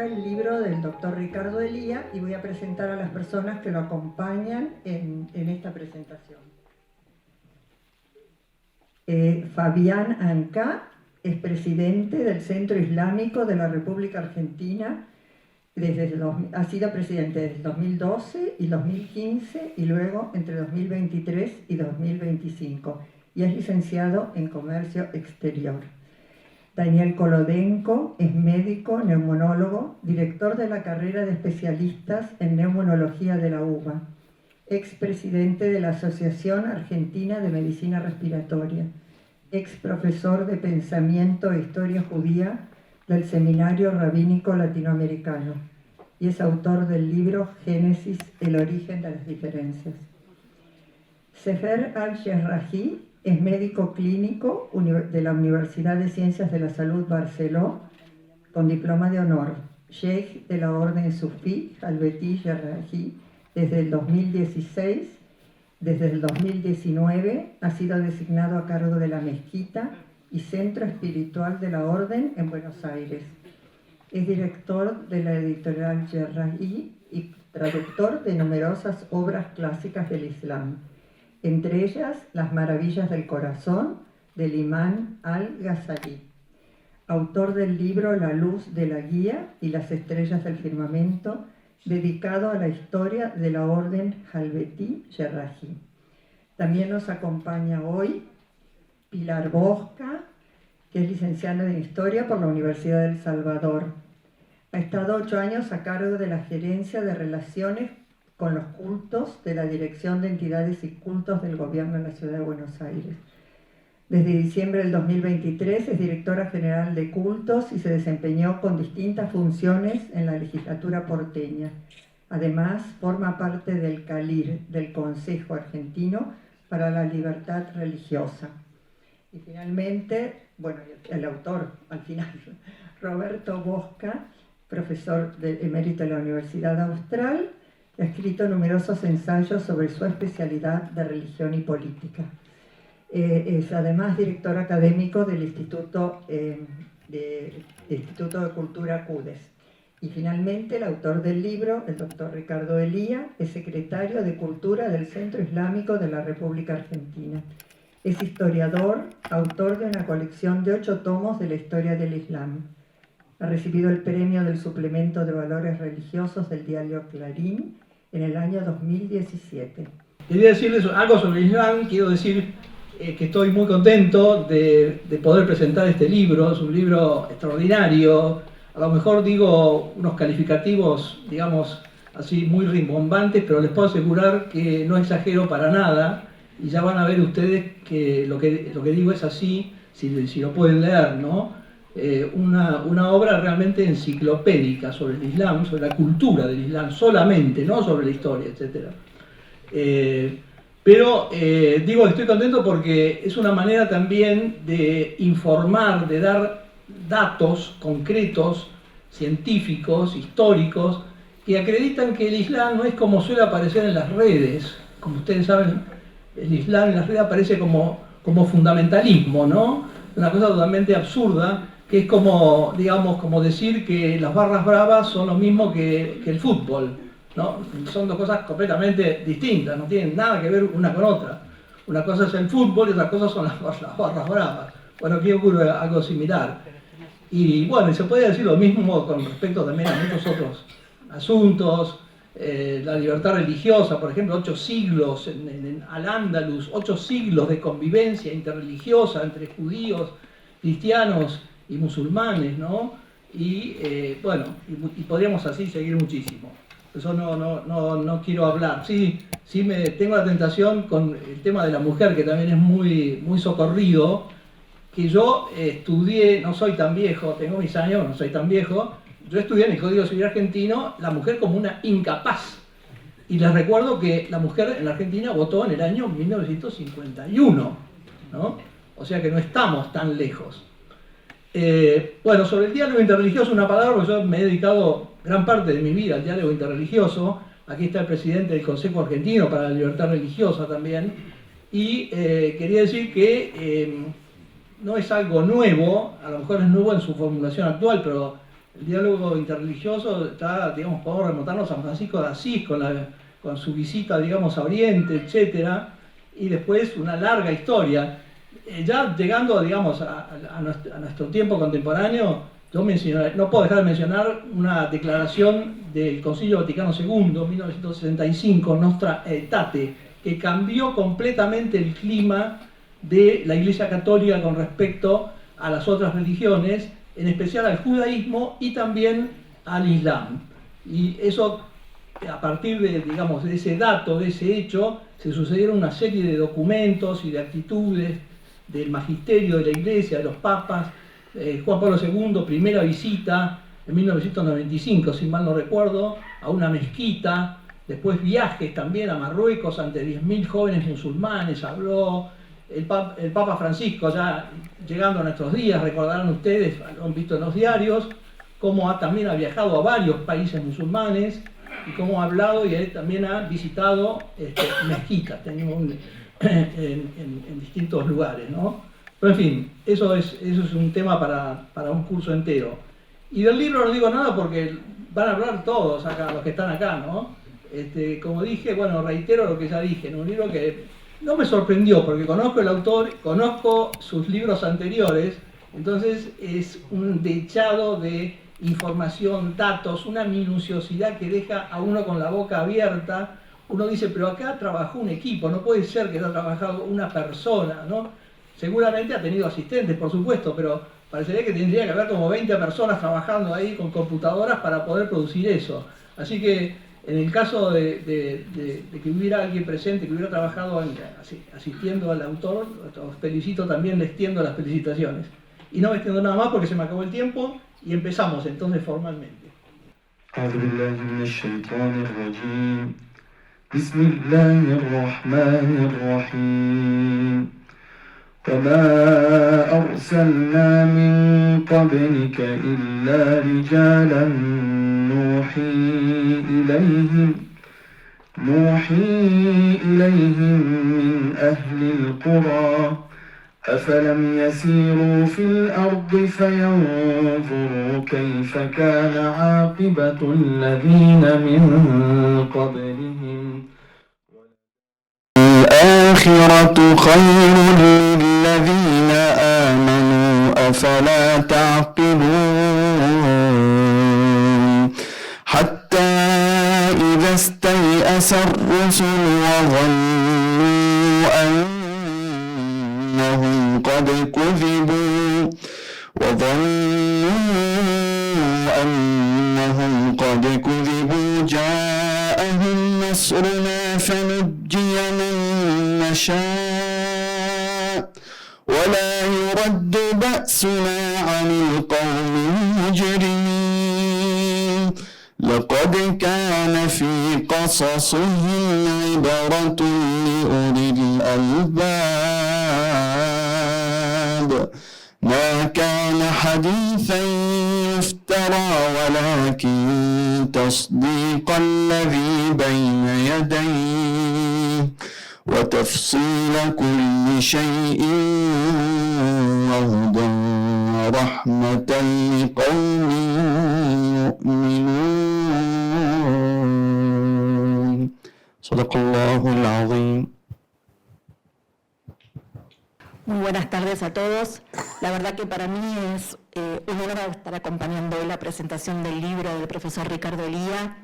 ahora el libro del doctor Ricardo Elía y voy a presentar a las personas que lo acompañan en esta presentación. Fabián Ancá es presidente del Centro Islámico de la República Argentina. Ha sido presidente desde el 2012 y 2015 y luego entre 2023 y 2025 y es licenciado en Comercio Exterior. Daniel Kolodenko es médico, neumonólogo, director de la carrera de especialistas en neumonología de la UBA, expresidente de la Asociación Argentina de Medicina Respiratoria, exprofesor de Pensamiento e Historia Judía del Seminario Rabínico Latinoamericano y es autor del libro Génesis, el origen de las diferencias. Sefer Al-Sherrahi es médico clínico de la Universidad de Ciencias de la Salud Barceló, con diploma de honor, sheikh de la Orden Sufí Halveti Sherrahi desde el 2016. Desde el 2019 ha sido designado a cargo de la mezquita y centro espiritual de la Orden en Buenos Aires. Es director de la editorial Sherrahi y traductor de numerosas obras clásicas del Islam, entre ellas Las Maravillas del Corazón, del imán Al-Ghazali. Autor del libro La Luz de la Guía y las Estrellas del Firmamento, dedicado a la historia de la Orden Halveti Sherrahi. También nos acompaña hoy Pilar Bosca, que es licenciada en Historia por la Universidad de El Salvador. Ha estado 8 años a cargo de la Gerencia de Relaciones con los Cultos de la Dirección de Entidades y Cultos del Gobierno de la Ciudad de Buenos Aires. Desde diciembre del 2023 es directora general de cultos y se desempeñó con distintas funciones en la legislatura porteña. Además, forma parte del CALIR, del Consejo Argentino para la Libertad Religiosa. Y finalmente, bueno, el autor al final, Roberto Bosca, profesor emérito de la Universidad Austral, ha escrito numerosos ensayos sobre su especialidad de religión y política. Es además director académico del Instituto de Cultura CUDES. Y finalmente el autor del libro, el doctor Ricardo Elía, es secretario de Cultura del Centro Islámico de la República Argentina. Es historiador, autor de una colección de 8 tomos de la historia del Islam. Ha recibido el premio del Suplemento de Valores Religiosos del diario Clarín en el año 2017. Quería decirles algo sobre el Islam. Quiero decir que estoy muy contento de poder presentar este libro. Es un libro extraordinario. A lo mejor digo unos calificativos, digamos, así muy rimbombantes, pero les puedo asegurar que no exagero para nada. Y ya van a ver ustedes que lo que digo es así, si lo pueden leer, ¿no? Una obra realmente enciclopédica sobre el Islam, sobre la cultura del Islam solamente, no sobre la historia, etc. Pero digo que estoy contento porque es una manera también de informar, de dar datos concretos, científicos, históricos, que acreditan que el Islam no es como suele aparecer en las redes. Como ustedes saben, el Islam en las redes aparece como fundamentalismo, ¿no? Una cosa totalmente absurda, que es como, digamos, como decir que las barras bravas son lo mismo que el fútbol, ¿no? Son dos cosas completamente distintas, no tienen nada que ver una con otra. Una cosa es el fútbol y otra cosa son las barras bravas. Bueno, aquí ocurre algo similar. Y bueno, se puede decir lo mismo con respecto también a muchos otros asuntos. La libertad religiosa, por ejemplo, 8 siglos en Al-Ándalus, 8 siglos de convivencia interreligiosa entre judíos, cristianos y musulmanes, ¿no? Y bueno, y podríamos así seguir muchísimo. Eso no quiero hablar. Sí tengo la tentación con el tema de la mujer, que también es muy socorrido, que yo estudié, no soy tan viejo, tengo mis años, no soy tan viejo. Yo estudié en el Código Civil Argentino la mujer como una incapaz. Y les recuerdo que la mujer en la Argentina votó en el año 1951, ¿no? O sea que no estamos tan lejos. Bueno, sobre el diálogo interreligioso, una palabra, porque yo me he dedicado gran parte de mi vida al diálogo interreligioso. Aquí está el presidente del Consejo Argentino para la Libertad Religiosa también. Y quería decir que no es algo nuevo, a lo mejor es nuevo en su formulación actual, pero el diálogo interreligioso está, digamos, podemos remontarnos a San Francisco de Asís con su visita, digamos, a Oriente, etcétera, y después una larga historia. Ya llegando, digamos, a nuestro tiempo contemporáneo, no puedo dejar de mencionar una declaración del Concilio Vaticano II, 1965, Nostra Aetate, que cambió completamente el clima de la Iglesia Católica con respecto a las otras religiones, en especial al judaísmo y también al Islam. Y eso, a partir de, digamos, de ese dato, de ese hecho, se sucedieron una serie de documentos y de actitudes del magisterio de la Iglesia, de los papas. Juan Pablo II, primera visita en 1995, si mal no recuerdo, a una mezquita, después viajes también a Marruecos ante 10.000 jóvenes musulmanes, habló. El Papa Francisco, ya llegando a nuestros días, recordarán ustedes, lo han visto en los diarios, cómo también ha viajado a varios países musulmanes y cómo ha hablado y también ha visitado mezquitas en distintos lugares, ¿no? Pero en fin, eso es un tema para un curso entero. Y del libro no digo nada porque van a hablar todos acá, los que están acá, ¿no? Como dije, bueno, reitero lo que ya dije, en un libro que no me sorprendió porque conozco el autor, conozco sus libros anteriores, entonces es un dechado de información, datos, una minuciosidad que deja a uno con la boca abierta. Uno dice, pero acá trabajó un equipo, no puede ser que haya trabajado una persona, ¿no? Seguramente ha tenido asistentes, por supuesto, pero parecería que tendría que haber como 20 personas trabajando ahí con computadoras para poder producir eso. Así que en el caso de que hubiera alguien presente, que hubiera trabajado asistiendo al autor, os felicito también, le extiendo las felicitaciones. Y no me extiendo nada más porque se me acabó el tiempo y empezamos entonces formalmente. وما أرسلنا من قبلك إلا رجالا نوحي إليهم من أهل القرى أفلم يسيروا في الأرض فينظروا كيف كان عاقبة الذين من قبلهم الآخرة خير للذين آمنوا أفلا تعقلون حتى إذا استيأس الرسل وظنوا أنهم قد كذبوا جاءهم نصرنا فنجي من نشاء ولا يرد بأسنا عن القوم المجرمين لقد كان في قصصهم عبرة لأولي الألباب ما كان حديثا يفترى ولكن تصديق الذي بين يديه وتفصيل كل شيء وهدى ورحمة لقوم يؤمنون صدق الله العظيم. Muy buenas tardes a todos. La verdad que para mí es un honor estar acompañando hoy la presentación del libro del profesor Ricardo Elía,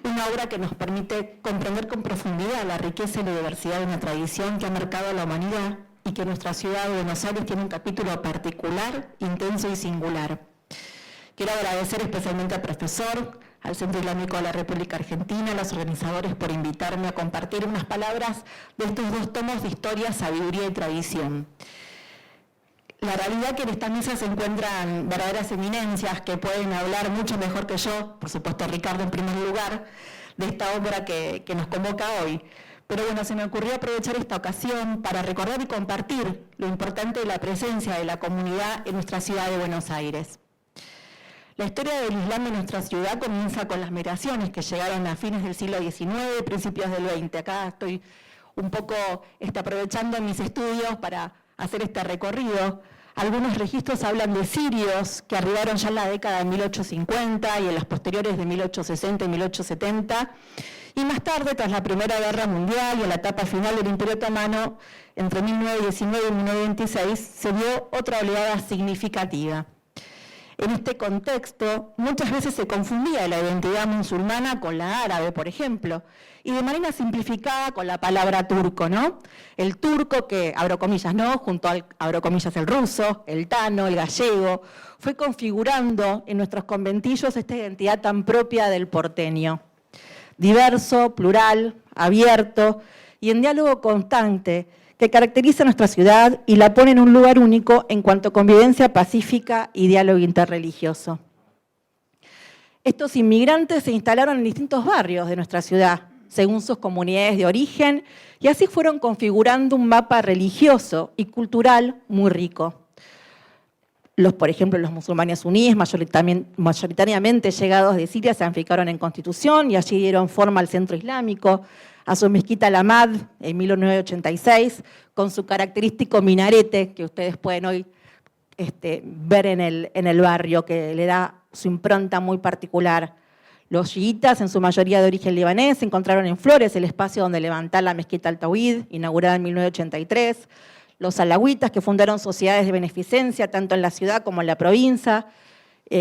una obra que nos permite comprender con profundidad la riqueza y la diversidad de una tradición que ha marcado a la humanidad y que nuestra ciudad de Buenos Aires tiene un capítulo particular, intenso y singular. Quiero agradecer especialmente al profesor, al Centro Islámico de la República Argentina, a los organizadores por invitarme a compartir unas palabras de estos dos tomos de historia, sabiduría y tradición. La realidad que en esta mesa se encuentran verdaderas eminencias que pueden hablar mucho mejor que yo, por supuesto Ricardo en primer lugar, de esta obra que nos convoca hoy. Pero bueno, se me ocurrió aprovechar esta ocasión para recordar y compartir lo importante de la presencia de la comunidad en nuestra ciudad de Buenos Aires. La historia del Islam de nuestra ciudad comienza con las migraciones que llegaron a fines del siglo XIX y principios del XX. Acá estoy un poco aprovechando mis estudios para hacer este recorrido. Algunos registros hablan de sirios que arribaron ya en la década de 1850 y en las posteriores de 1860 y 1870. Y más tarde, tras la Primera Guerra Mundial y en la etapa final del Imperio Otomano, entre 1919 y 1926, se dio otra oleada significativa. En este contexto, muchas veces se confundía la identidad musulmana con la árabe, por ejemplo, y de manera simplificada con la palabra turco, ¿no? El turco que, abro comillas, ¿no? Junto al, abro comillas, el ruso, el tano, el gallego, fue configurando en nuestros conventillos esta identidad tan propia del porteño. Diverso, plural, abierto y en diálogo constante, que caracteriza a nuestra ciudad y la pone en un lugar único en cuanto a convivencia pacífica y diálogo interreligioso. Estos inmigrantes se instalaron en distintos barrios de nuestra ciudad, según sus comunidades de origen, y así fueron configurando un mapa religioso y cultural muy rico. Por ejemplo, los musulmanes suníes, mayoritariamente llegados de Siria, se afincaron en Constitución y allí dieron forma al centro islámico, a su mezquita Al-Ahmad en 1986, con su característico minarete que ustedes pueden hoy ver en el barrio, que le da su impronta muy particular. Los chiitas, en su mayoría de origen libanés, encontraron en Flores el espacio donde levantar la mezquita Al-Tawhid, inaugurada en 1983. Los alawitas, que fundaron sociedades de beneficencia tanto en la ciudad como en la provincia,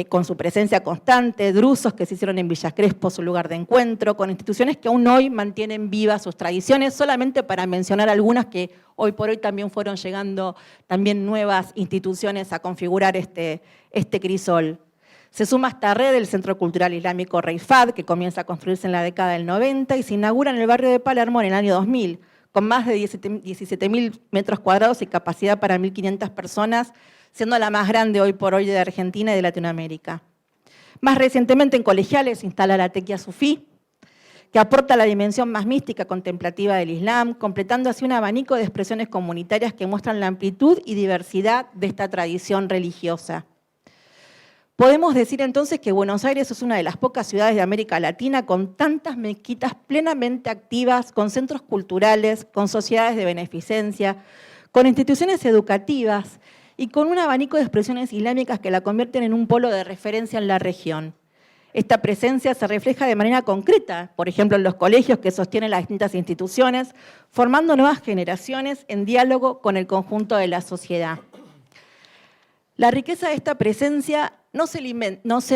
con su presencia constante, drusos que se hicieron en Villa Crespo su lugar de encuentro, con instituciones que aún hoy mantienen vivas sus tradiciones, solamente para mencionar algunas que hoy por hoy también fueron llegando también nuevas instituciones a configurar este crisol. Se suma a esta red el Centro Cultural Islámico Rey Fahd, que comienza a construirse en la década del 90 y se inaugura en el barrio de Palermo en el año 2000, con más de 17.000 metros cuadrados y capacidad para 1.500 personas, siendo la más grande hoy por hoy de Argentina y de Latinoamérica. Más recientemente en Colegiales se instala la Tequia Sufí, que aporta la dimensión más mística contemplativa del Islam, completando así un abanico de expresiones comunitarias que muestran la amplitud y diversidad de esta tradición religiosa. Podemos decir entonces que Buenos Aires es una de las pocas ciudades de América Latina con tantas mezquitas plenamente activas, con centros culturales, con sociedades de beneficencia, con instituciones educativas y con un abanico de expresiones islámicas que la convierten en un polo de referencia en la región. Esta presencia se refleja de manera concreta, por ejemplo, en los colegios que sostienen las distintas instituciones, formando nuevas generaciones en diálogo con el conjunto de la sociedad. La riqueza de esta presencia no se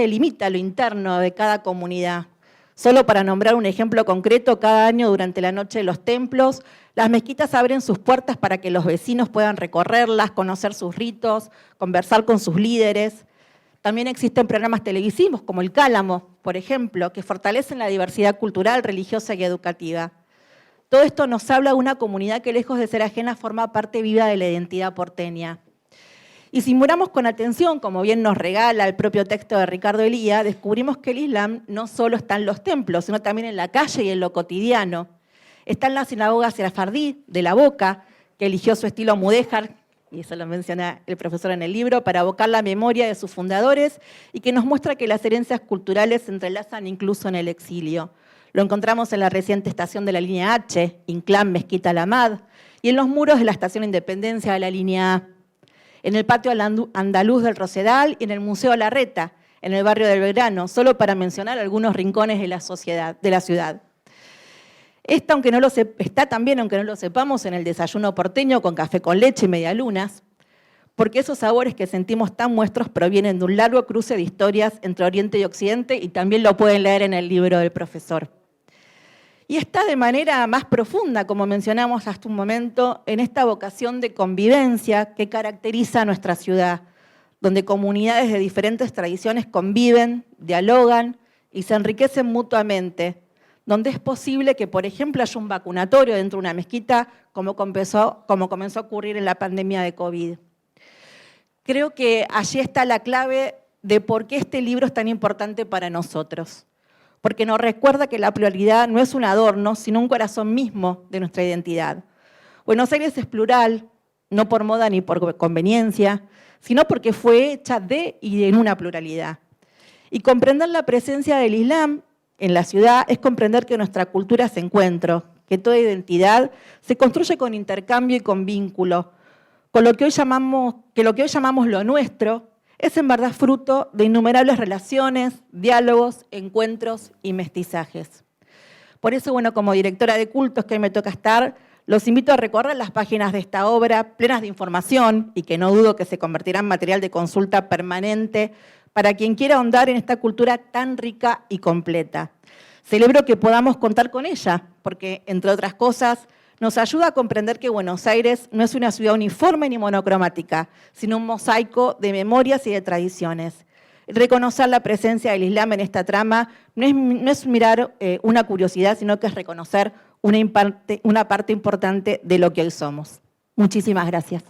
limita a lo interno de cada comunidad. Solo para nombrar un ejemplo concreto, cada año durante la Noche de los Templos, las mezquitas abren sus puertas para que los vecinos puedan recorrerlas, conocer sus ritos, conversar con sus líderes. También existen programas televisivos como El Cálamo, por ejemplo, que fortalecen la diversidad cultural, religiosa y educativa. Todo esto nos habla de una comunidad que, lejos de ser ajena, forma parte viva de la identidad porteña. Y si miramos con atención, como bien nos regala el propio texto de Ricardo Elía, descubrimos que el Islam no solo está en los templos, sino también en la calle y en lo cotidiano. Está en la sinagoga Serafardí de La Boca, que eligió su estilo mudéjar, y eso lo menciona el profesor en el libro, para evocar la memoria de sus fundadores y que nos muestra que las herencias culturales se entrelazan incluso en el exilio. Lo encontramos en la reciente estación de la línea H, Inclán, Mezquita Al-Ahmad, y en los muros de la estación Independencia de la línea A, en el patio andaluz del Rosedal y en el Museo Larreta, en el barrio del Belgrano, solo para mencionar algunos rincones de la ciudad. Está también, aunque no lo sepamos, en el desayuno porteño con café con leche y medialunas, porque esos sabores que sentimos tan nuestros provienen de un largo cruce de historias entre Oriente y Occidente, y también lo pueden leer en el libro del profesor. Y está de manera más profunda, como mencionamos hasta un momento, en esta vocación de convivencia que caracteriza a nuestra ciudad, donde comunidades de diferentes tradiciones conviven, dialogan y se enriquecen mutuamente, donde es posible que, por ejemplo, haya un vacunatorio dentro de una mezquita, como comenzó a ocurrir en la pandemia de COVID. Creo que allí está la clave de por qué este libro es tan importante para nosotros, porque nos recuerda que la pluralidad no es un adorno, sino un corazón mismo de nuestra identidad. Buenos Aires es plural, no por moda ni por conveniencia, sino porque fue hecha de y en una pluralidad. Y comprender la presencia del Islam en la ciudad es comprender que nuestra cultura es encuentro, que toda identidad se construye con intercambio y con vínculo, con lo que hoy llamamos lo nuestro, es en verdad fruto de innumerables relaciones, diálogos, encuentros y mestizajes. Por eso, bueno, como directora de cultos que hoy me toca estar, los invito a recorrer las páginas de esta obra plenas de información y que no dudo que se convertirá en material de consulta permanente para quien quiera ahondar en esta cultura tan rica y completa. Celebro que podamos contar con ella, porque, entre otras cosas, nos ayuda a comprender que Buenos Aires no es una ciudad uniforme ni monocromática, sino un mosaico de memorias y de tradiciones. Reconocer la presencia del Islam en esta trama no es mirar una curiosidad, sino que es reconocer una parte importante de lo que hoy somos. Muchísimas gracias.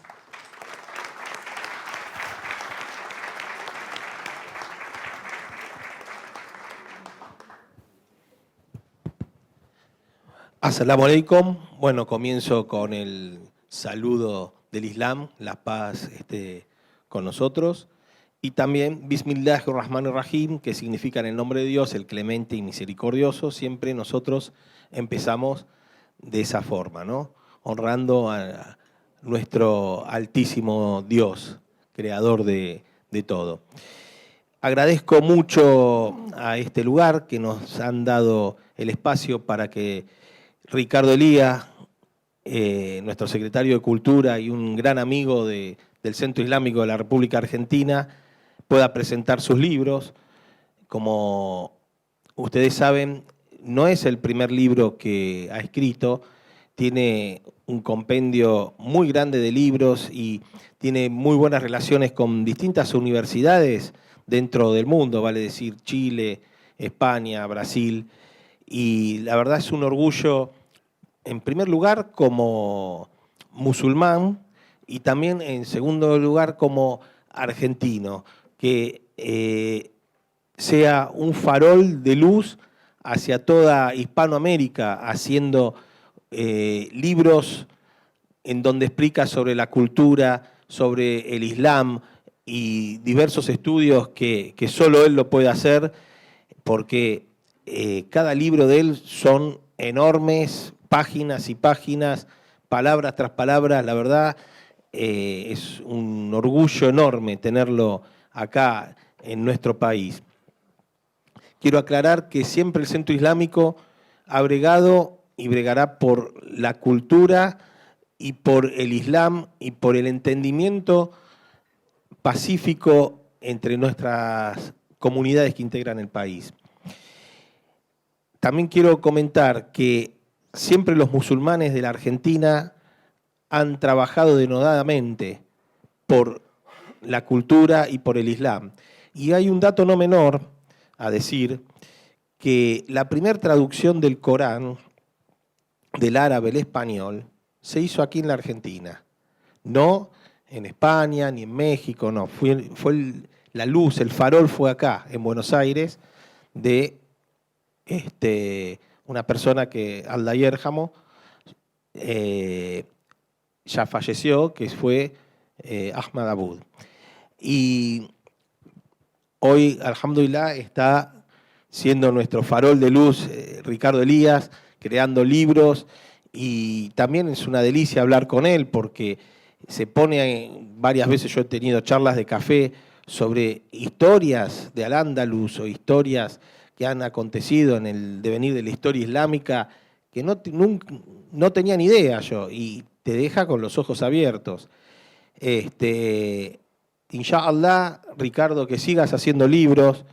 As-salamu alaykum. Bueno, comienzo con el saludo del Islam, la paz esté con nosotros. Y también Bismillahirrahmanirrahim, que significa en el nombre de Dios, el clemente y misericordioso. Siempre nosotros empezamos de esa forma, ¿no? Honrando a nuestro altísimo Dios, creador de todo. Agradezco mucho a este lugar que nos han dado el espacio para que Ricardo Elía, nuestro secretario de Cultura y un gran amigo del Centro Islámico de la República Argentina, pueda presentar sus libros. Como ustedes saben, no es el primer libro que ha escrito, tiene un compendio muy grande de libros y tiene muy buenas relaciones con distintas universidades dentro del mundo, vale decir Chile, España, Brasil. Y la verdad es un orgullo, en primer lugar, como musulmán y también, en segundo lugar, como argentino, que sea un farol de luz hacia toda Hispanoamérica, haciendo libros en donde explica sobre la cultura, sobre el Islam y diversos estudios que solo él lo puede hacer, porque cada libro de él son enormes, páginas y páginas, palabras tras palabras. La verdad, es un orgullo enorme tenerlo acá en nuestro país. Quiero aclarar que siempre el Centro Islámico ha bregado y bregará por la cultura y por el Islam y por el entendimiento pacífico entre nuestras comunidades que integran el país. También quiero comentar que siempre los musulmanes de la Argentina han trabajado denodadamente por la cultura y por el Islam. Y hay un dato no menor a decir, que la primera traducción del Corán del árabe al español se hizo aquí en la Argentina. No en España ni en México, no. Fue la luz, el farol fue acá, en Buenos Aires, de una persona que, Allah Yerhamo, ya falleció, que fue Ahmad Abud. Y hoy, alhamdulillah, está siendo nuestro farol de luz Ricardo Elías, creando libros, y también es una delicia hablar con él porque se pone, varias veces yo he tenido charlas de café sobre historias de Al-Ándalus o historias que han acontecido en el devenir de la historia islámica que no tenía ni idea yo, y te deja con los ojos abiertos. Inshallah, Ricardo, que sigas haciendo libros.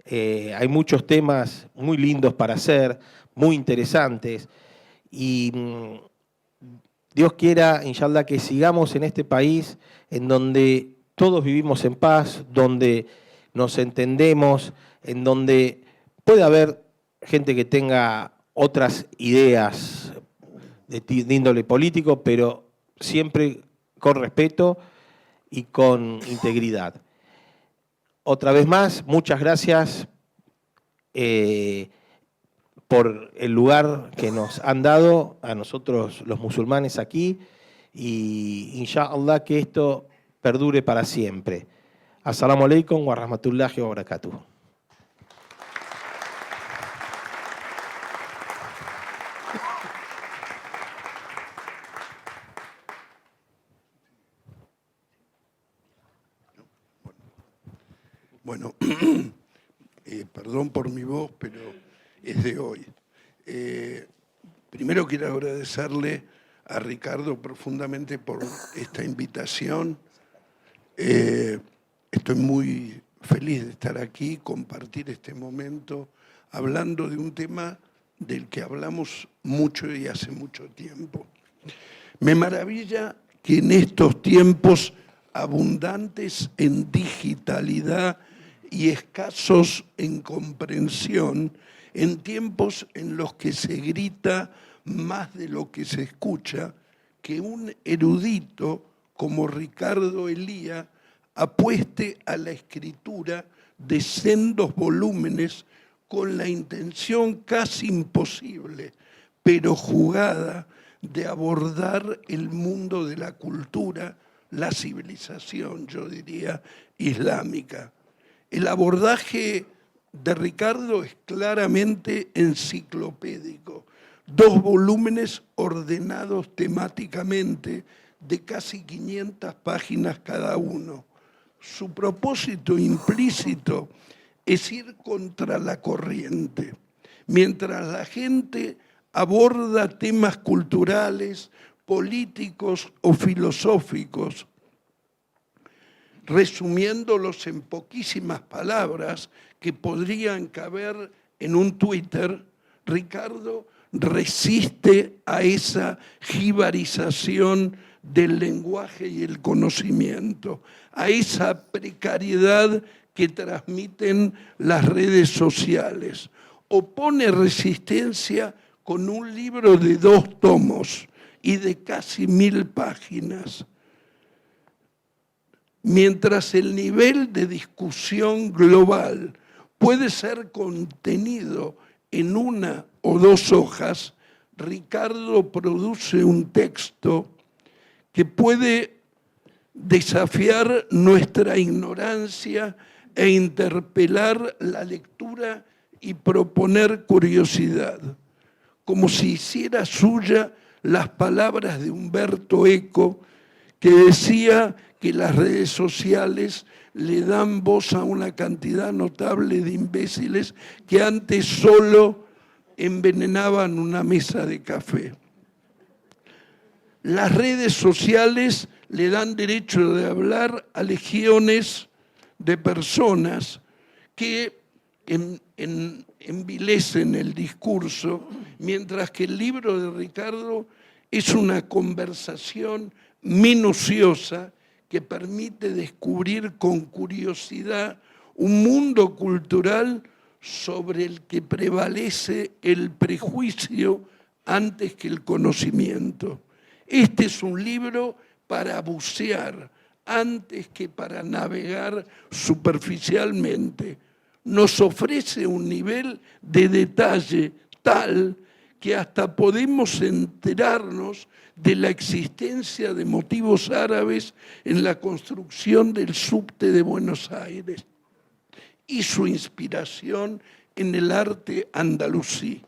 Hay muchos temas muy lindos para hacer, muy interesantes. Y Dios quiera, inshallah, que sigamos en este país en donde todos vivimos en paz, donde nos entendemos, en donde puede haber gente que tenga otras ideas de índole político, pero siempre con respeto y con integridad. Otra vez más, muchas gracias por el lugar que nos han dado a nosotros los musulmanes aquí, y inshallah que esto perdure para siempre. As-salamu alaykum wa rahmatullahi wa barakatuh. Bueno, perdón por mi voz, pero es de hoy. Primero quiero agradecerle a Ricardo profundamente por esta invitación. Estoy muy feliz de estar aquí, compartir este momento, hablando de un tema del que hablamos mucho y hace mucho tiempo. Me maravilla que en estos tiempos abundantes en digitalidad y escasos en comprensión, en tiempos en los que se grita más de lo que se escucha, que un erudito como Ricardo Elía apueste a la escritura de sendos volúmenes con la intención casi imposible, pero jugada, de abordar el mundo de la cultura, la civilización, yo diría, islámica. El abordaje de Ricardo es claramente enciclopédico. 2 volúmenes ordenados temáticamente de casi 500 páginas cada uno. Su propósito implícito es ir contra la corriente. Mientras la gente aborda temas culturales, políticos o filosóficos, resumiéndolos en poquísimas palabras que podrían caber en un Twitter, Ricardo resiste a esa jibarización del lenguaje y el conocimiento, a esa precariedad que transmiten las redes sociales. Opone resistencia con un libro de 2 tomos y de casi 1000 páginas. Mientras el nivel de discusión global puede ser contenido en 1 o 2 hojas, Ricardo produce un texto que puede desafiar nuestra ignorancia e interpelar la lectura y proponer curiosidad, como si hiciera suya las palabras de Humberto Eco, que decía que las redes sociales le dan voz a una cantidad notable de imbéciles que antes solo envenenaban una mesa de café. Las redes sociales le dan derecho de hablar a legiones de personas que envilecen el discurso, mientras que el libro de Ricardo es una conversación minuciosa que permite descubrir con curiosidad un mundo cultural sobre el que prevalece el prejuicio antes que el conocimiento. Este es un libro para bucear antes que para navegar superficialmente. Nos ofrece un nivel de detalle tal que hasta podemos enterarnos de la existencia de motivos árabes en la construcción del subte de Buenos Aires y su inspiración en el arte andalusí.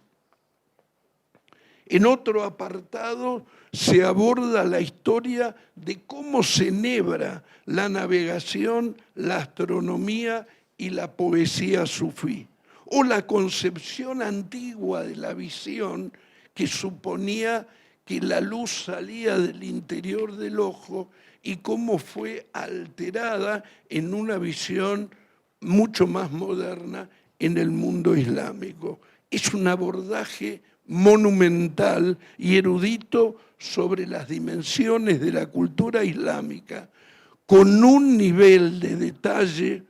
En otro apartado se aborda la historia de cómo se enhebra la navegación, la astronomía y la poesía sufí, o la concepción antigua de la visión que suponía que la luz salía del interior del ojo y cómo fue alterada en una visión mucho más moderna en el mundo islámico. Es un abordaje monumental y erudito sobre las dimensiones de la cultura islámica, con un nivel de detalle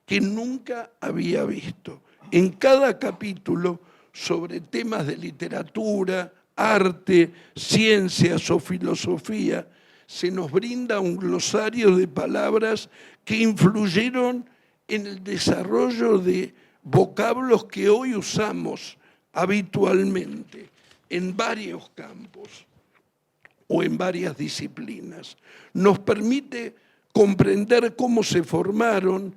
que nunca había visto. En cada capítulo, sobre temas de literatura, arte, ciencias o filosofía, se nos brinda un glosario de palabras que influyeron en el desarrollo de vocablos que hoy usamos habitualmente en varios campos o en varias disciplinas. Nos permite comprender cómo se formaron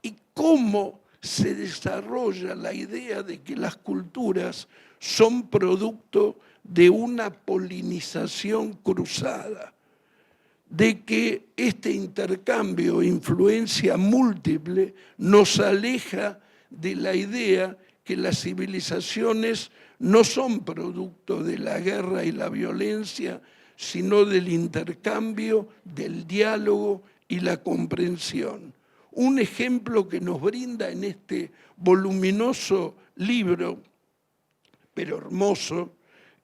y cómo se desarrolla la idea de que las culturas son producto de una polinización cruzada. de que este intercambio e influencia múltiple nos aleja de la idea que las civilizaciones no son producto de la guerra y la violencia, sino del intercambio, del diálogo y la comprensión. Un ejemplo que nos brinda en este voluminoso libro, pero hermoso,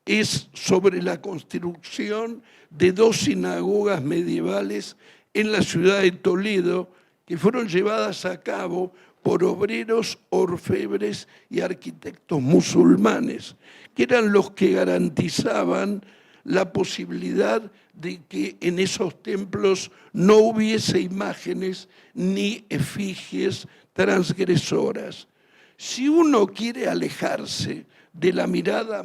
es sobre la construcción de 2 sinagogas medievales en la ciudad de Toledo, que fueron llevadas a cabo por obreros, orfebres y arquitectos musulmanes, que eran los que garantizaban la posibilidad de que en esos templos no hubiese imágenes ni efigies transgresoras. Si uno quiere alejarse de la mirada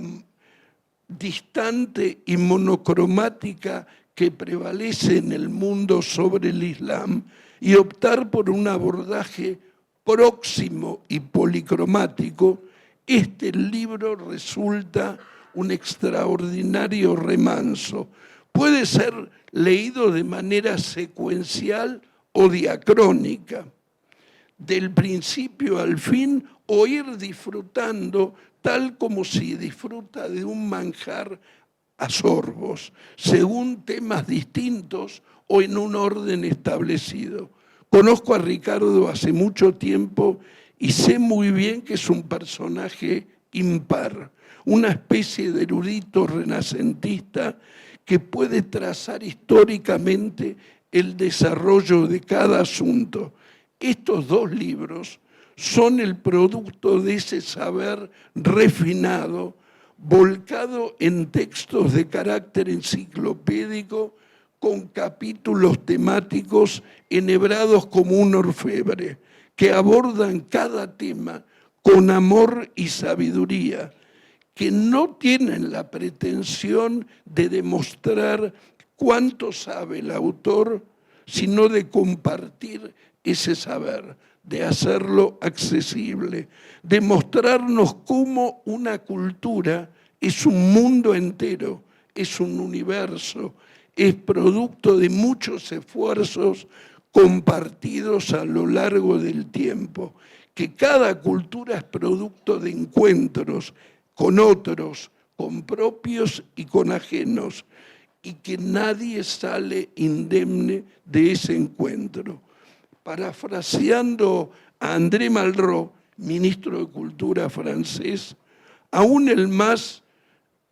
distante y monocromática que prevalece en el mundo sobre el Islam y optar por un abordaje próximo y policromático, este libro resulta un extraordinario remanso. Puede ser leído de manera secuencial o diacrónica, del principio al fin, o ir disfrutando tal como se disfruta de un manjar a sorbos, según temas distintos o en un orden establecido. Conozco a Ricardo hace mucho tiempo y sé muy bien que es un personaje impar, una especie de erudito renacentista que puede trazar históricamente el desarrollo de cada asunto. Estos 2 libros son el producto de ese saber refinado, volcado en textos de carácter enciclopédico, con capítulos temáticos enhebrados como un orfebre, que abordan cada tema con amor y sabiduría, que no tienen la pretensión de demostrar cuánto sabe el autor, sino de compartir ese saber, de hacerlo accesible, de mostrarnos cómo una cultura es un mundo entero, es un universo, es producto de muchos esfuerzos compartidos a lo largo del tiempo, que cada cultura es producto de encuentros con otros, con propios y con ajenos, y que nadie sale indemne de ese encuentro. Parafraseando a André Malraux, ministro de Cultura francés, aún el más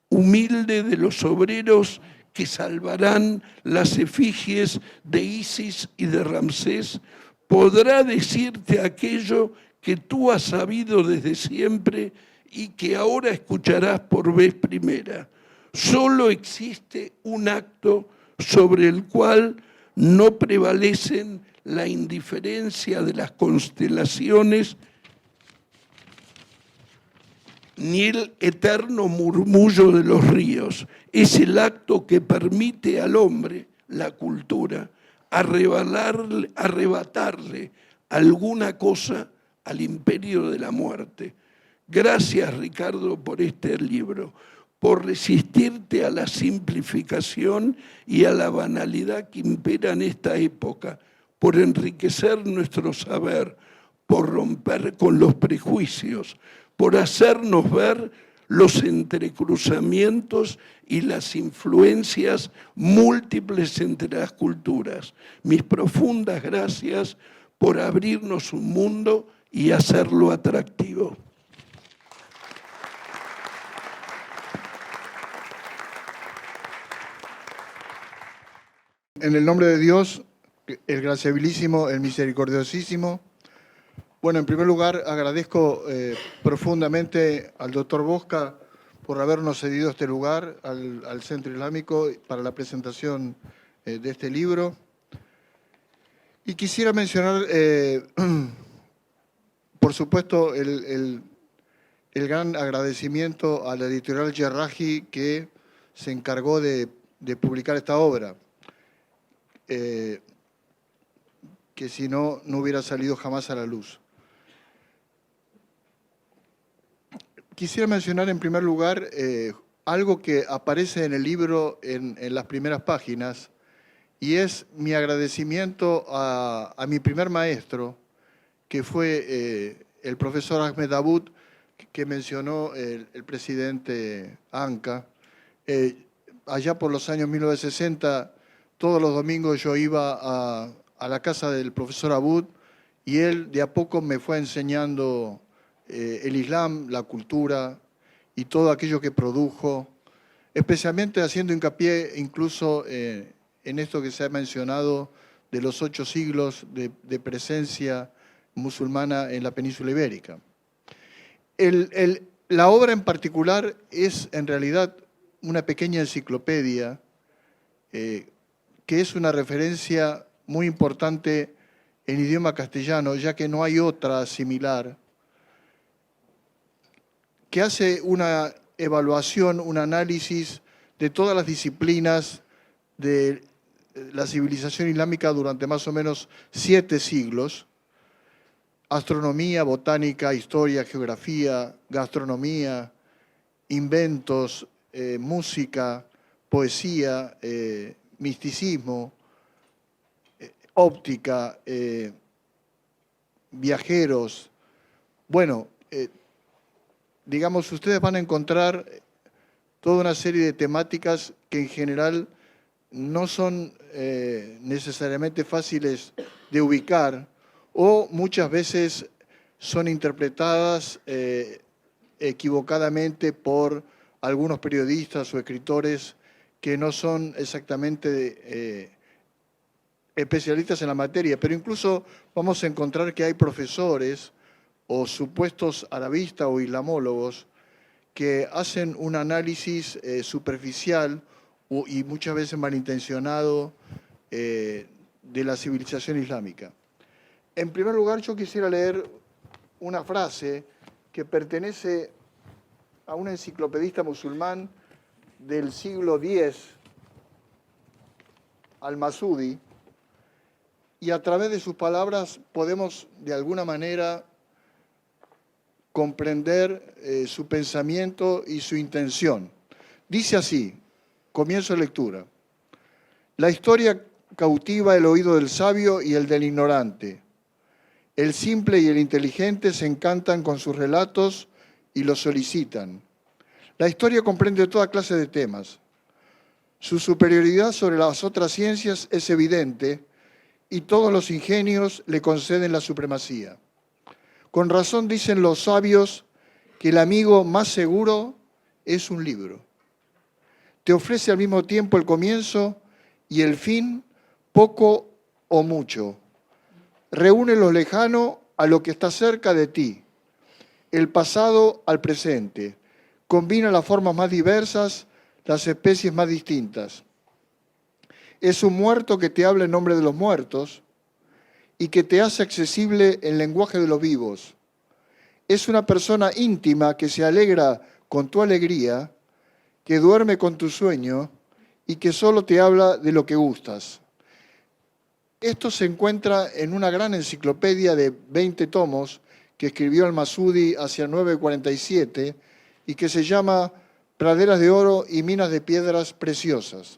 humilde de los obreros que salvarán las efigies de Isis y de Ramsés, podrá decirte aquello que tú has sabido desde siempre y que ahora escucharás por vez primera. Solo existe un acto sobre el cual no prevalecen la indiferencia de las constelaciones ni el eterno murmullo de los ríos. Es el acto que permite al hombre, la cultura, arrebatarle alguna cosa al imperio de la muerte. Gracias, Ricardo, por este libro, por resistirte a la simplificación y a la banalidad que impera en esta época, por enriquecer nuestro saber, por romper con los prejuicios, por hacernos ver los entrecruzamientos y las influencias múltiples entre las culturas. Mis profundas gracias por abrirnos un mundo y hacerlo atractivo. En el nombre de Dios, el graciabilísimo, el misericordiosísimo. Bueno, en primer lugar, agradezco profundamente al doctor Bosca por habernos cedido este lugar al Centro Islámico para la presentación de este libro. Y quisiera mencionar, por supuesto, el gran agradecimiento a la editorial Yerraji que se encargó de publicar esta obra. Que si no, no hubiera salido jamás a la luz. Quisiera mencionar en primer lugar algo que aparece en el libro en las primeras páginas y es mi agradecimiento a mi primer maestro, que fue el profesor Ahmed Dawood, que mencionó el presidente Anca. Allá por los años 1960, todos los domingos yo iba a la casa del profesor Abud y él de a poco me fue enseñando el Islam, la cultura y todo aquello que produjo, especialmente haciendo hincapié incluso en esto que se ha mencionado de los 8 siglos de presencia musulmana en la península ibérica. La obra en particular es en realidad una pequeña enciclopedia que es una referencia muy importante en idioma castellano, ya que no hay otra similar, que hace una evaluación, un análisis de todas las disciplinas de la civilización islámica durante más o menos 7 siglos, astronomía, botánica, historia, geografía, gastronomía, inventos, música, poesía, misticismo, óptica, viajeros. Bueno, digamos, ustedes van a encontrar toda una serie de temáticas que en general no son necesariamente fáciles de ubicar o muchas veces son interpretadas equivocadamente por algunos periodistas o escritores que no son exactamente especialistas en la materia, pero incluso vamos a encontrar que hay profesores o supuestos arabistas o islamólogos que hacen un análisis superficial y muchas veces malintencionado de la civilización islámica. En primer lugar, yo quisiera leer una frase que pertenece a un enciclopedista musulmán del siglo X, Al-Masudi, y a través de sus palabras podemos de alguna manera comprender su pensamiento y su intención. Dice así, comienzo lectura: la historia cautiva el oído del sabio y el del ignorante. El simple y el inteligente se encantan con sus relatos y los solicitan. La historia comprende toda clase de temas. Su superioridad sobre las otras ciencias es evidente y todos los ingenios le conceden la supremacía. Con razón dicen los sabios que el amigo más seguro es un libro. Te ofrece al mismo tiempo el comienzo y el fin, poco o mucho. Reúne lo lejano a lo que está cerca de ti, el pasado al presente. Combina las formas más diversas, las especies más distintas. Es un muerto que te habla en nombre de los muertos y que te hace accesible el lenguaje de los vivos. Es una persona íntima que se alegra con tu alegría, que duerme con tu sueño y que solo te habla de lo que gustas. Esto se encuentra en una gran enciclopedia de 20 tomos que escribió Al-Masudi hacia 947 y que se llama Praderas de oro y minas de piedras preciosas.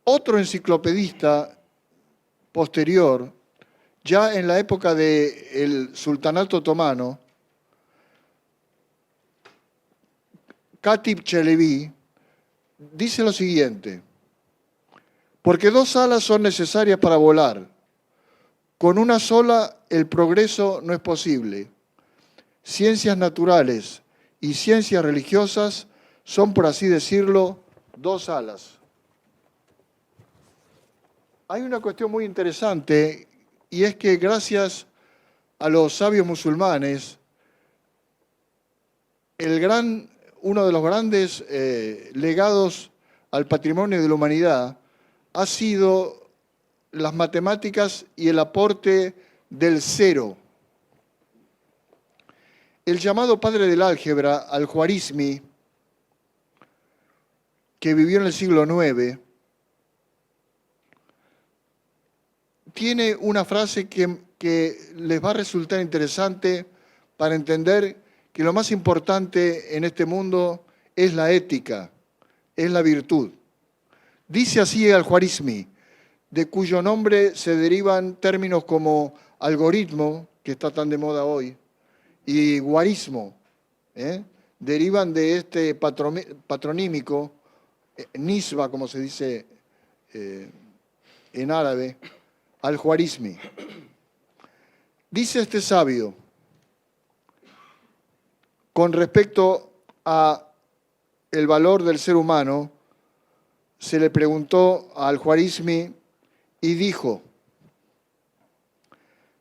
Otro enciclopedista posterior, ya en la época del Sultanato Otomano, Katib Çelebi, dice lo siguiente: porque 2 alas son necesarias para volar. Con una sola el progreso no es posible. Ciencias naturales y ciencias religiosas son, por así decirlo, 2 alas. Hay una cuestión muy interesante y es que gracias a los sabios musulmanes, uno de los grandes legados al patrimonio de la humanidad ha sido las matemáticas y el aporte del cero. El llamado padre del álgebra, Al-Khwarizmi, que vivió en el siglo IX, tiene una frase que les va a resultar interesante para entender que lo más importante en este mundo es la ética, es la virtud. Dice así al-Khwarizmi, de cuyo nombre se derivan términos como algoritmo, que está tan de moda hoy, y guarismo, derivan de este patronímico, nisba, como se dice en árabe, al-Khwarizmi. Dice este sabio, con respecto a el valor del ser humano, se le preguntó al-Khwarizmi y dijo,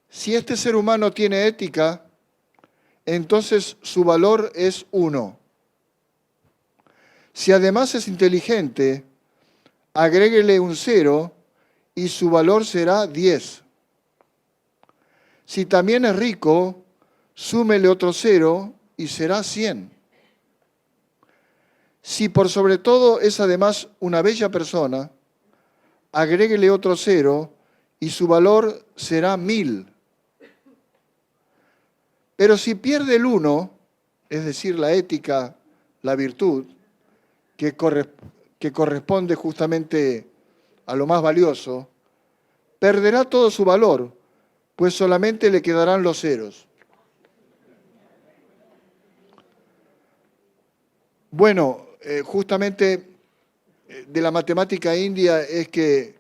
si este ser humano tiene ética, entonces su valor es 1. Si además es inteligente, agréguele un 0 y su valor será 10. Si también es rico, súmele otro 0 y será 100. Si por sobre todo es además una bella persona, agréguele otro 0 y su valor será 1000. Pero si pierde el 1, es decir, la ética, la virtud, que corresponde justamente a lo más valioso, perderá todo su valor, pues solamente le quedarán los ceros. Bueno, justamente de la matemática india es que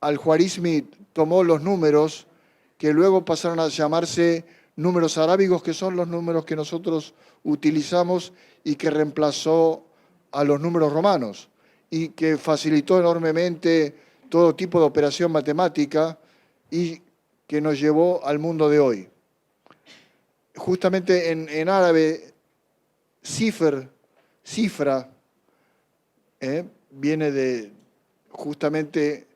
al-Khwarizmi tomó los números que luego pasaron a llamarse números arábigos, que son los números que nosotros utilizamos y que reemplazó a los números romanos y que facilitó enormemente todo tipo de operación matemática y que nos llevó al mundo de hoy. Justamente en árabe, cifra, viene de, justamente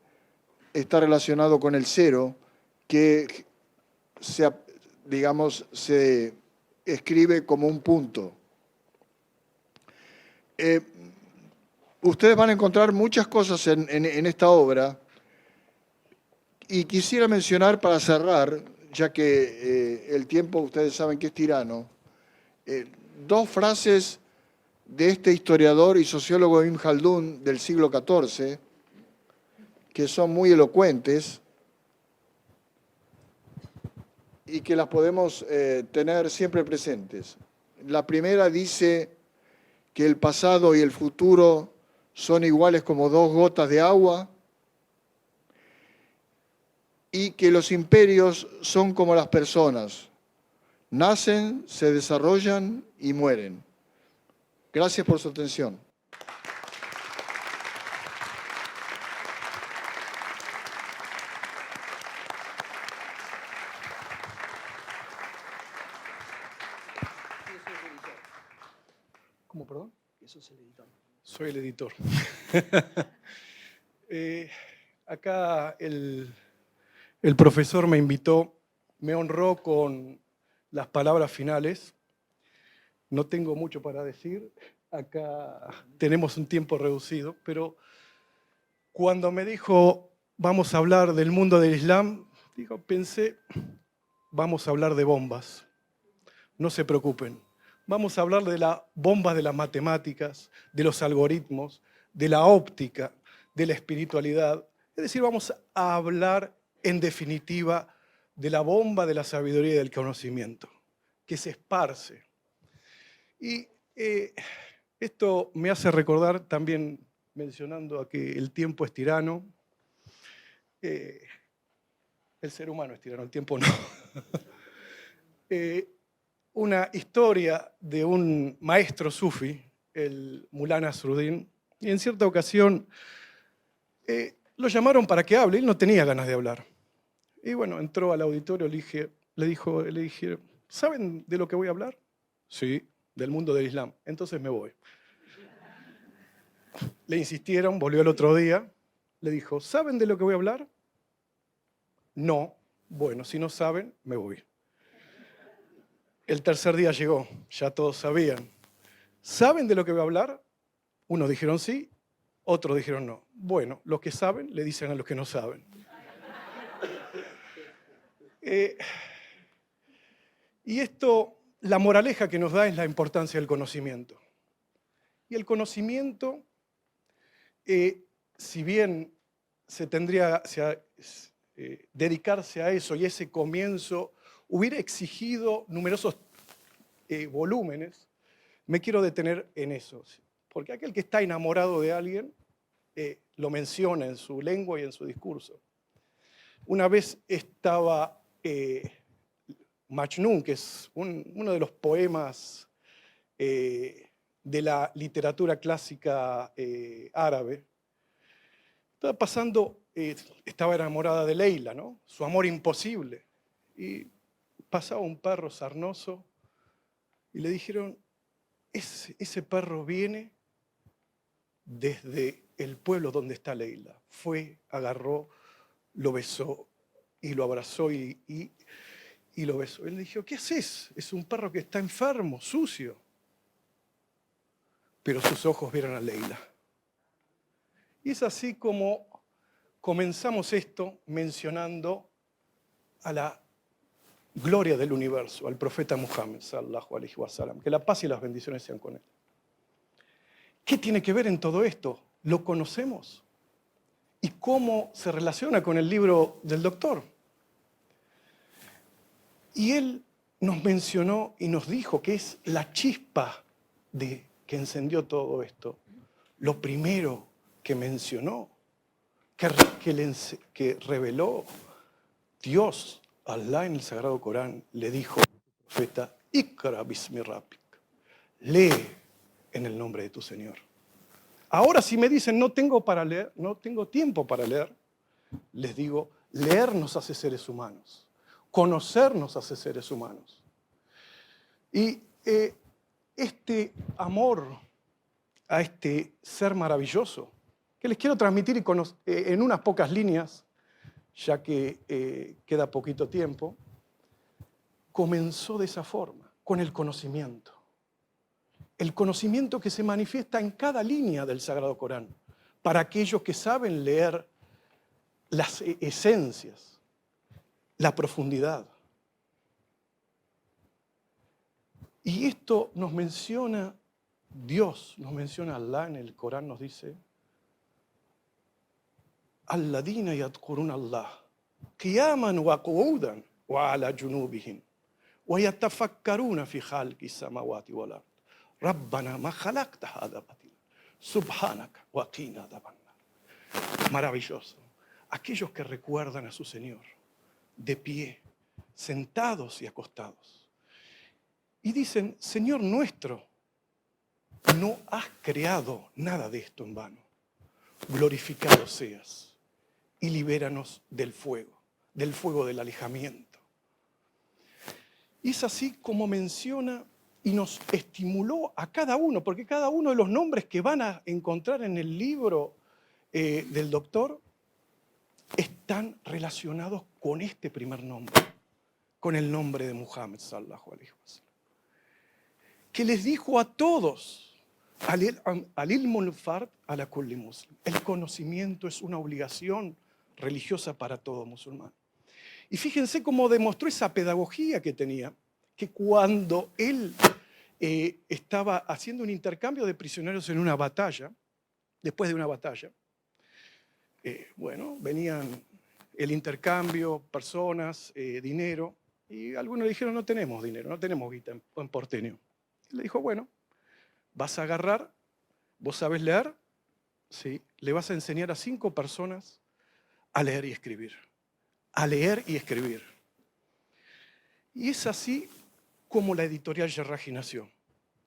está relacionado con el 0, que se escribe como un punto. Ustedes van a encontrar muchas cosas en esta obra y quisiera mencionar para cerrar, ya que el tiempo ustedes saben que es tirano, 2 frases de este historiador y sociólogo Ibn Khaldun del siglo XIV, que son muy elocuentes y que las podemos tener siempre presentes. La primera dice que el pasado y el futuro son iguales como 2 gotas de agua y que los imperios son como las personas. Nacen, se desarrollan y mueren. Gracias por su atención. ¿Cómo, perdón? Eso es el editor. Soy el editor. Acá el profesor me invitó, me honró con las palabras finales. No tengo mucho para decir, acá tenemos un tiempo reducido, pero cuando me dijo, vamos a hablar del mundo del Islam, pensé, vamos a hablar de bombas. No se preocupen. Vamos a hablar de las bombas de las matemáticas, de los algoritmos, de la óptica, de la espiritualidad. Es decir, vamos a hablar, en definitiva, de la bomba de la sabiduría y del conocimiento, que se esparce. Y esto me hace recordar también, mencionando a que el tiempo es tirano, el ser humano es tirano, el tiempo no. Una historia de un maestro sufi, el Mullah Nasruddin, y en cierta ocasión lo llamaron para que hable, él no tenía ganas de hablar. Y bueno, entró al auditorio, le dije, ¿saben de lo que voy a hablar? Sí, del mundo del Islam, entonces me voy. Le insistieron, volvió el otro día, le dijo, ¿saben de lo que voy a hablar? No, bueno, si no saben, me voy. El tercer día llegó, ya todos sabían. ¿Saben de lo que voy a hablar? Unos dijeron sí, otros dijeron no. Bueno, los que saben le dicen a los que no saben. Y esto, la moraleja que nos da es la importancia del conocimiento. Y el conocimiento si bien se tendría dedicarse a eso y ese comienzo hubiera exigido numerosos volúmenes, me quiero detener en eso. Porque aquel que está enamorado de alguien lo menciona en su lengua y en su discurso. Una vez estaba Majnun, que es uno de los poemas de la literatura clásica árabe, estaba enamorada de Leila, ¿no? Su amor imposible. Y pasaba un perro sarnoso y le dijeron, ese perro viene desde el pueblo donde está Leila. Fue, agarró, lo besó y lo abrazó y lo besó. Él le dijo, ¿qué haces? Es un perro que está enfermo, sucio. Pero sus ojos vieron a Leila. Y es así como comenzamos esto mencionando a la gloria del universo, al profeta Muhammad, sallallahu alaihi wasallam. Que la paz y las bendiciones sean con él. ¿Qué tiene que ver en todo esto? ¿Lo conocemos? ¿Y cómo se relaciona con el libro del doctor? Y él nos mencionó y nos dijo que es la chispa que encendió todo esto. Lo primero que mencionó, que reveló Dios, Allah en el Sagrado Corán, le dijo al profeta, Iqra bismi rabbik, lee en el nombre de tu Señor. Ahora si me dicen no tengo tiempo para leer, les digo, leer nos hace seres humanos, conocer nos hace seres humanos. Y este amor a este ser maravilloso, que les quiero transmitir en unas pocas líneas, ya que queda poquito tiempo, comenzó de esa forma, con el conocimiento. El conocimiento que se manifiesta en cada línea del Sagrado Corán, para aquellos que saben leer las esencias, la profundidad. Y esto nos menciona Dios, nos menciona Allah en el Corán, nos dice, Alladina yadkuruna Allah, qiyaman wa qu'udan wa ala junubihim, wa yatafakkaruna fi khalqis samawati wal ard. Rabbana ma khalaqta hadha batila, subhanaka wa qina adhaban nar. Maravilloso. Aquellos que recuerdan a su Señor, de pie, sentados y acostados. Y dicen, Señor nuestro, no has creado nada de esto en vano. Glorificado seas y libéranos del fuego del alejamiento. Y es así como menciona y nos estimuló a cada uno, porque cada uno de los nombres que van a encontrar en el libro del doctor están relacionados con este primer nombre, con el nombre de Muhammad sallallahu alaihi wasallam, que les dijo a todos, al ilmul fard ala kulli muslim, el conocimiento es una obligación religiosa para todo musulmán. Y fíjense cómo demostró esa pedagogía que tenía, que cuando él estaba haciendo un intercambio de prisioneros en una batalla, después de una batalla, venían el intercambio, personas, dinero, y algunos le dijeron, no tenemos dinero, no tenemos guita en porteño. Y le dijo, bueno, vas a agarrar, vos sabés leer, ¿sí? Le vas a enseñar a 5 personas a leer y escribir. A leer y escribir. Y es así como la editorial Yerraji nació.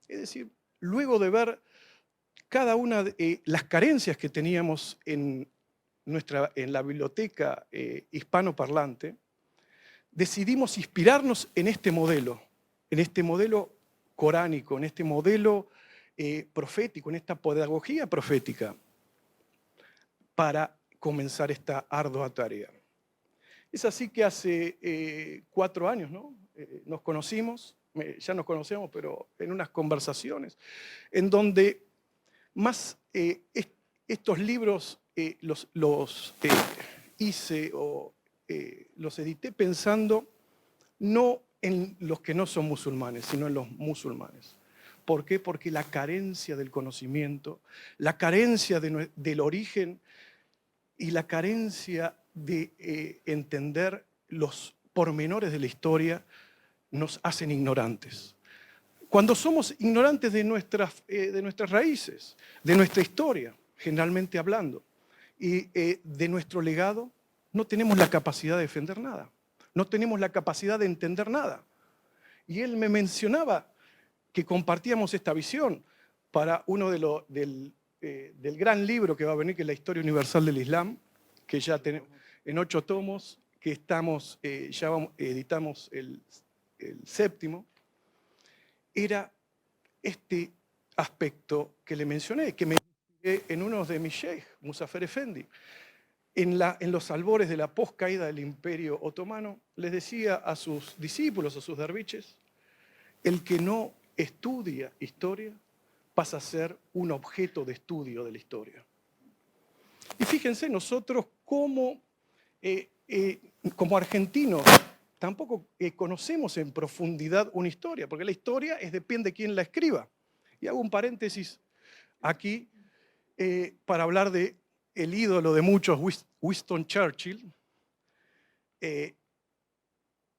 Es decir, luego de ver cada una de las carencias que teníamos en la biblioteca hispanoparlante, decidimos inspirarnos en este modelo coránico, en este modelo profético, en esta pedagogía profética, para comenzar esta ardua tarea. Es así que hace 4 años, ¿no? Nos conocimos, ya nos conocemos, pero en unas conversaciones, en donde más estos libros los hice o los edité pensando no en los que no son musulmanes, sino en los musulmanes. ¿Por qué? Porque la carencia del conocimiento, la carencia del origen y la carencia de entender los pormenores de la historia nos hacen ignorantes. Cuando somos ignorantes de nuestras raíces, de nuestra historia, generalmente hablando, y de nuestro legado, no tenemos la capacidad de defender nada, no tenemos la capacidad de entender nada. Y él me mencionaba que compartíamos esta visión para uno del gran libro que va a venir, que es la Historia Universal del Islam, que ya tenemos en 8 tomos, que editamos el 7º, era este aspecto que le mencioné, que me inspiré en uno de mis sheikh, Muzafer Efendi. En los albores de la poscaída del Imperio Otomano, les decía a sus discípulos, a sus derviches, el que no estudia historia pasa a ser un objeto de estudio de la historia. Y fíjense, nosotros como argentinos tampoco conocemos en profundidad una historia, porque la historia depende de quién la escriba. Y hago un paréntesis aquí para hablar de el ídolo de muchos, Winston Churchill.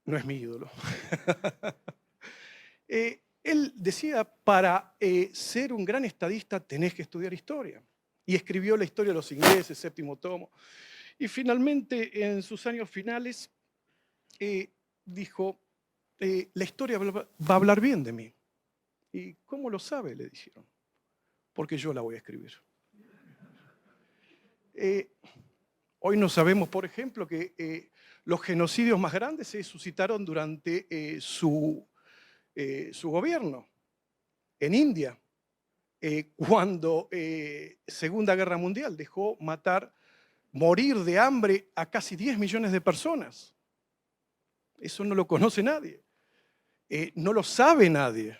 No es mi ídolo. Él decía, para ser un gran estadista tenés que estudiar historia. Y escribió la historia de los ingleses, 7º tomo. Y finalmente, en sus años finales, dijo, la historia va a hablar bien de mí. ¿Y cómo lo sabe?, le dijeron. Porque yo la voy a escribir. Hoy no sabemos, por ejemplo, que los genocidios más grandes se suscitaron durante su gobierno en India, cuando Segunda Guerra Mundial dejó morir de hambre a casi 10 millones de personas. Eso no lo conoce nadie, no lo sabe nadie.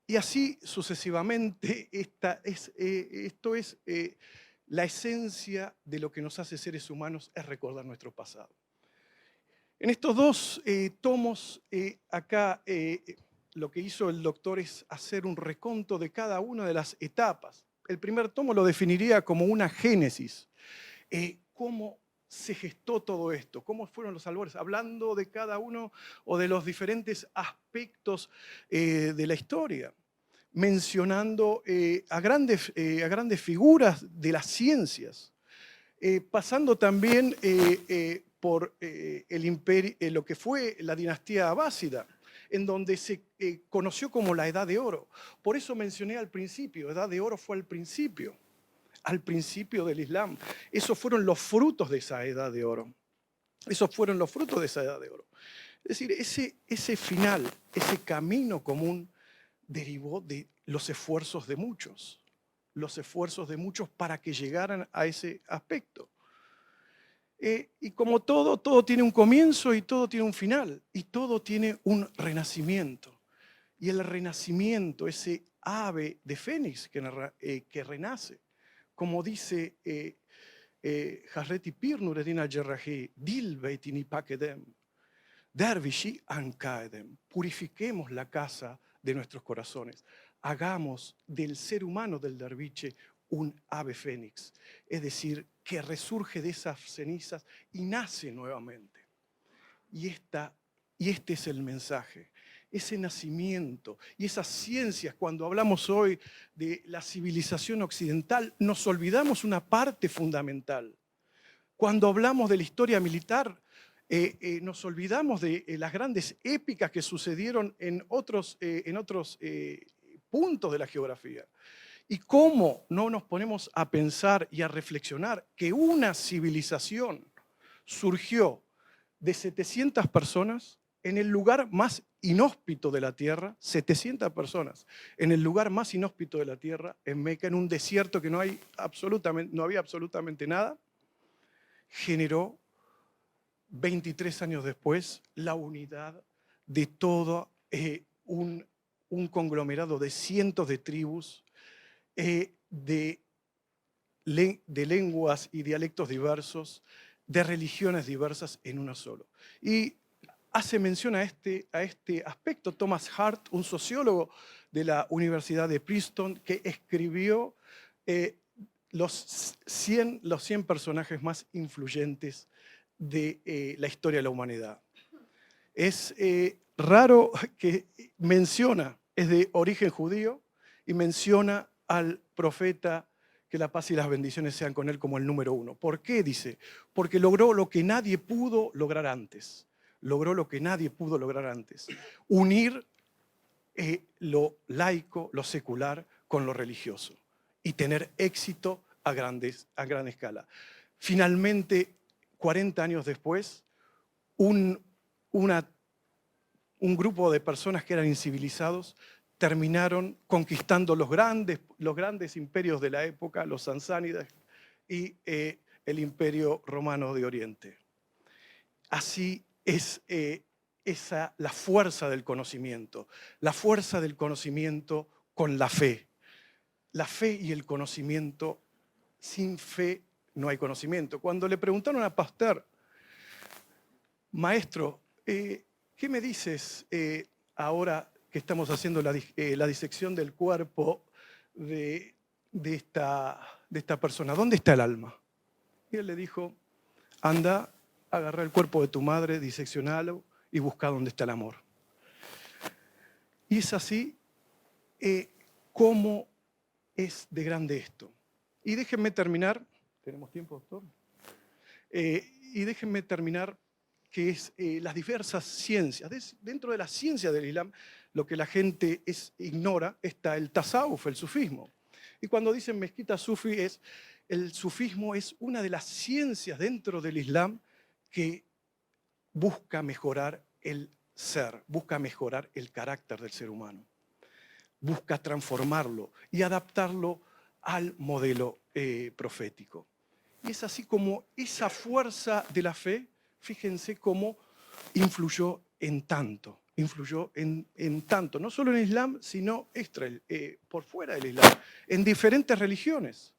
Y así sucesivamente, esto es la esencia de lo que nos hace seres humanos, es recordar nuestro pasado. En estos 2 tomos, acá lo que hizo el doctor es hacer un reconto de cada una de las etapas. El primer tomo lo definiría como una génesis. ¿Cómo se gestó todo esto? ¿Cómo fueron los albores? Hablando de cada uno o de los diferentes aspectos de la historia, mencionando a grandes figuras de las ciencias, pasando también por lo que fue la dinastía abásida, en donde se conoció como la Edad de Oro. Por eso mencioné al principio, Edad de Oro fue al principio del Islam. Esos fueron los frutos de esa Edad de Oro. Esos fueron los frutos de esa Edad de Oro. Es decir, ese final, ese camino común, derivó de los esfuerzos de muchos para que llegaran a ese aspecto. Y como todo tiene un comienzo y todo tiene un final, y todo tiene un renacimiento. Y el renacimiento, ese ave de fénix que renace, como dice Hazreti Pir Nureddin al-Jarrahi, Dil beitini pakedem, dervishi ankaedem, purifiquemos la casa de nuestros corazones, hagamos del ser humano, del derviche, un ave fénix, es decir, que resurge de esas cenizas y nace nuevamente. Y este es el mensaje, ese nacimiento y esas ciencias. Cuando hablamos hoy de la civilización occidental, nos olvidamos una parte fundamental. Cuando hablamos de la historia militar, nos olvidamos de las grandes épicas que sucedieron en otros puntos de la geografía. ¿Y cómo no nos ponemos a pensar y a reflexionar que una civilización surgió de 700 personas en el lugar más inhóspito de la tierra, 700 personas, en el lugar más inhóspito de la tierra, en Meca, en un desierto que no había absolutamente nada, generó 23 años después la unidad de todo un conglomerado de cientos de tribus, de lenguas y dialectos diversos, de religiones diversas en uno solo. Y hace mención a este aspecto Thomas Hart, un sociólogo de la Universidad de Princeton, que escribió los 100 personajes más influyentes de la historia de la humanidad. Es raro que menciona, es de origen judío, y menciona al profeta, que la paz y las bendiciones sean con él, como el número 1. ¿Por qué? Dice, porque logró lo que nadie pudo lograr antes. Logró lo que nadie pudo lograr antes. Unir lo laico, lo secular, con lo religioso. Y tener éxito a gran escala. Finalmente, 40 años después, un grupo de personas que eran incivilizados terminaron conquistando los grandes imperios de la época, los sasánidas y el imperio romano de Oriente. Así es la fuerza del conocimiento con la fe. La fe y el conocimiento, sin fe no hay conocimiento. Cuando le preguntaron a Pasteur, maestro, ¿qué me dices ahora que estamos haciendo la disección del cuerpo de esta persona? ¿Dónde está el alma? Y él le dijo, anda, agarra el cuerpo de tu madre, diseccionalo y busca dónde está el amor. Y es así como es de grande esto. Y déjenme terminar, ¿tenemos tiempo, doctor? Y déjenme terminar que es las diversas ciencias. Dentro de la ciencia del Islam, lo que la gente ignora, está el tasawuf, el sufismo. Y cuando dicen mezquita sufi, el sufismo es una de las ciencias dentro del Islam que busca mejorar el ser, busca mejorar el carácter del ser humano, busca transformarlo y adaptarlo al modelo profético. Y es así como esa fuerza de la fe, fíjense cómo influyó en tanto, no solo en el Islam, sino por fuera del Islam, en diferentes religiones.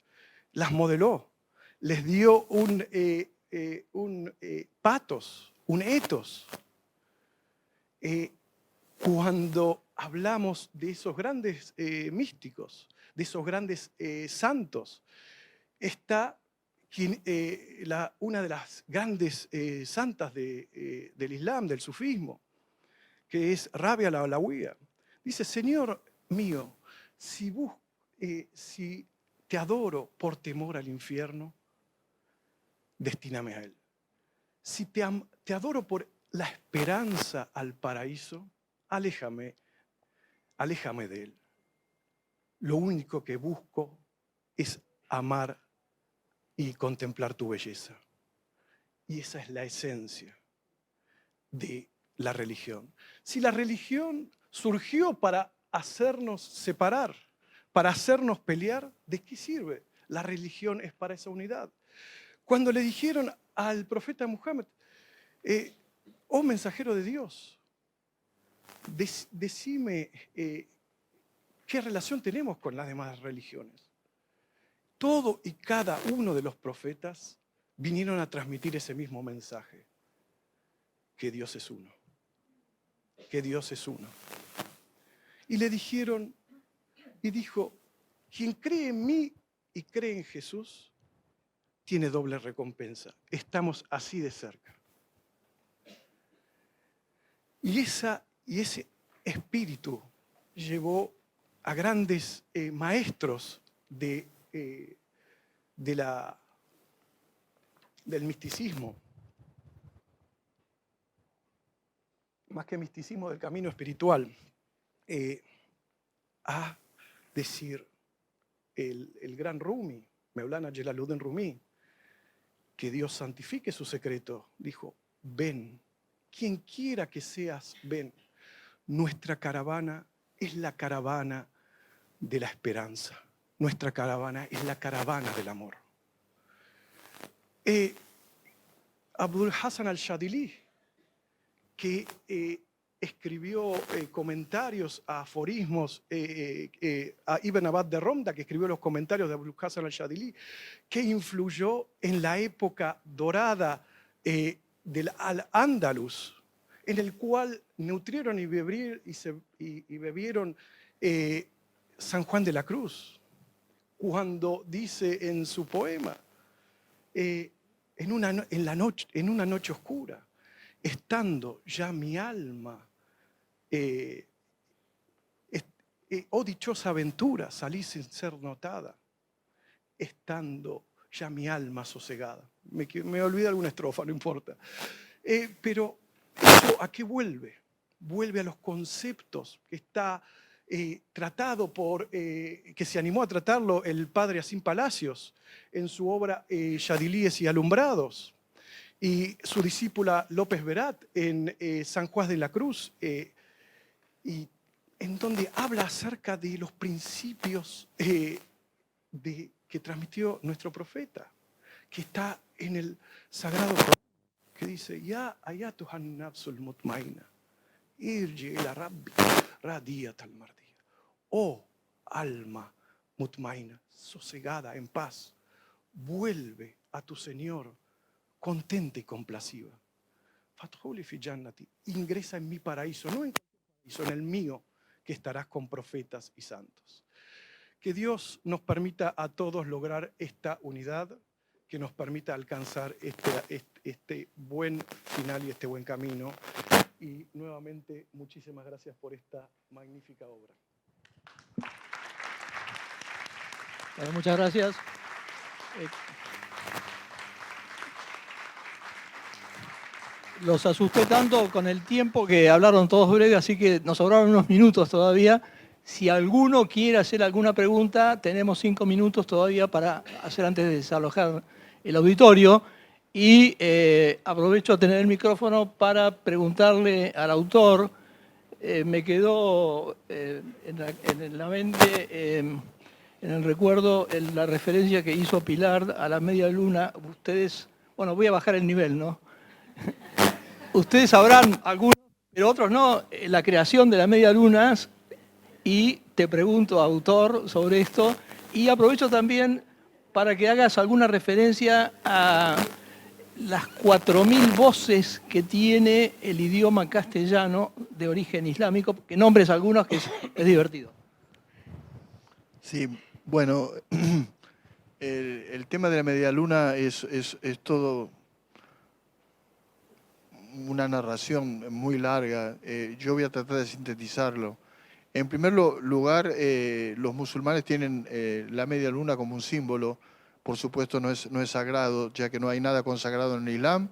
Las modeló, les dio un pathos, un ethos. Cuando hablamos de esos grandes místicos, de esos grandes santos, está una de las grandes santas del Islam, del sufismo, que es Rabia la Alawiyya. Dice, Señor mío, si te adoro por temor al infierno, destíname a él. Si te adoro por la esperanza al paraíso, aléjame de él. Lo único que busco es amar y contemplar tu belleza. Y esa es la esencia de la religión. Si la religión surgió para hacernos separar, para hacernos pelear, ¿de qué sirve? La religión es para esa unidad. Cuando le dijeron al profeta Muhammad, oh mensajero de Dios, decime qué relación tenemos con las demás religiones. Todo y cada uno de los profetas vinieron a transmitir ese mismo mensaje, que Dios es uno, que Dios es uno. Y le dijeron, y dijo, quien cree en mí y cree en Jesús, tiene doble recompensa. Estamos así de cerca. Y ese espíritu llevó a grandes maestros del misticismo, más que misticismo, del camino espiritual, a decir el gran Rumi, Mevlana Jalaluddin Rumi, que Dios santifique su secreto, dijo, ven, quien quiera que seas, ven. Nuestra caravana es la caravana de la esperanza. Nuestra caravana es la caravana del amor. Abul Hassan al-Shadili, que escribió comentarios, aforismos, a Ibn Abad de Romda, que escribió los comentarios de Abul Hassan al-Shadili, que influyó en la época dorada del Al-Ándalus, en el cual nutrieron y bebieron San Juan de la Cruz, cuando dice en su poema, en una noche oscura, estando ya mi alma, oh dichosa aventura, salí sin ser notada, estando ya mi alma sosegada. Me olvidé alguna estrofa, no importa. Pero eso, ¿a qué vuelve? Vuelve a los conceptos que está tratado que se animó a tratarlo el padre Asín Palacios en su obra Yadilíes y Alumbrados, y su discípula López Verat en San Juan de la Cruz, y en donde habla acerca de los principios que transmitió nuestro profeta, que está en el Sagrado Corán, que dice, Ya ayatuhan nafsul mutmaina, irji ila rabbi radiyat al mardiyah. Oh alma mutmaina, sosegada, en paz, vuelve a tu Señor contenta y complaciva. Fadkhuli fi jannati, ingresa en mi paraíso, no en paraíso, en el mío, que estarás con profetas y santos. Que Dios nos permita a todos lograr esta unidad, que nos permita alcanzar este buen final y este buen camino. Y nuevamente, muchísimas gracias por esta magnífica obra. Bueno, muchas gracias. Los asusté tanto con el tiempo que hablaron todos breve, así que nos sobraron unos minutos todavía. Si alguno quiere hacer alguna pregunta, tenemos 5 minutos todavía para hacer antes de desalojar el auditorio. Y aprovecho a tener el micrófono para preguntarle al autor. Me quedó en la mente, en el recuerdo, la referencia que hizo Pilar a la media luna. Ustedes, bueno, voy a bajar el nivel, ¿no? Ustedes sabrán, algunos, pero otros no, la creación de la media luna. Y te pregunto, autor, sobre esto. Y aprovecho también para que hagas alguna referencia a las 4.000 voces que tiene el idioma castellano de origen islámico, que nombres algunos, que es divertido. Sí, bueno, el tema de la media luna es todo una narración muy larga. Yo voy a tratar de sintetizarlo. En primer lugar, los musulmanes tienen la media luna como un símbolo. Por supuesto no es sagrado, ya que no hay nada consagrado en el Islam.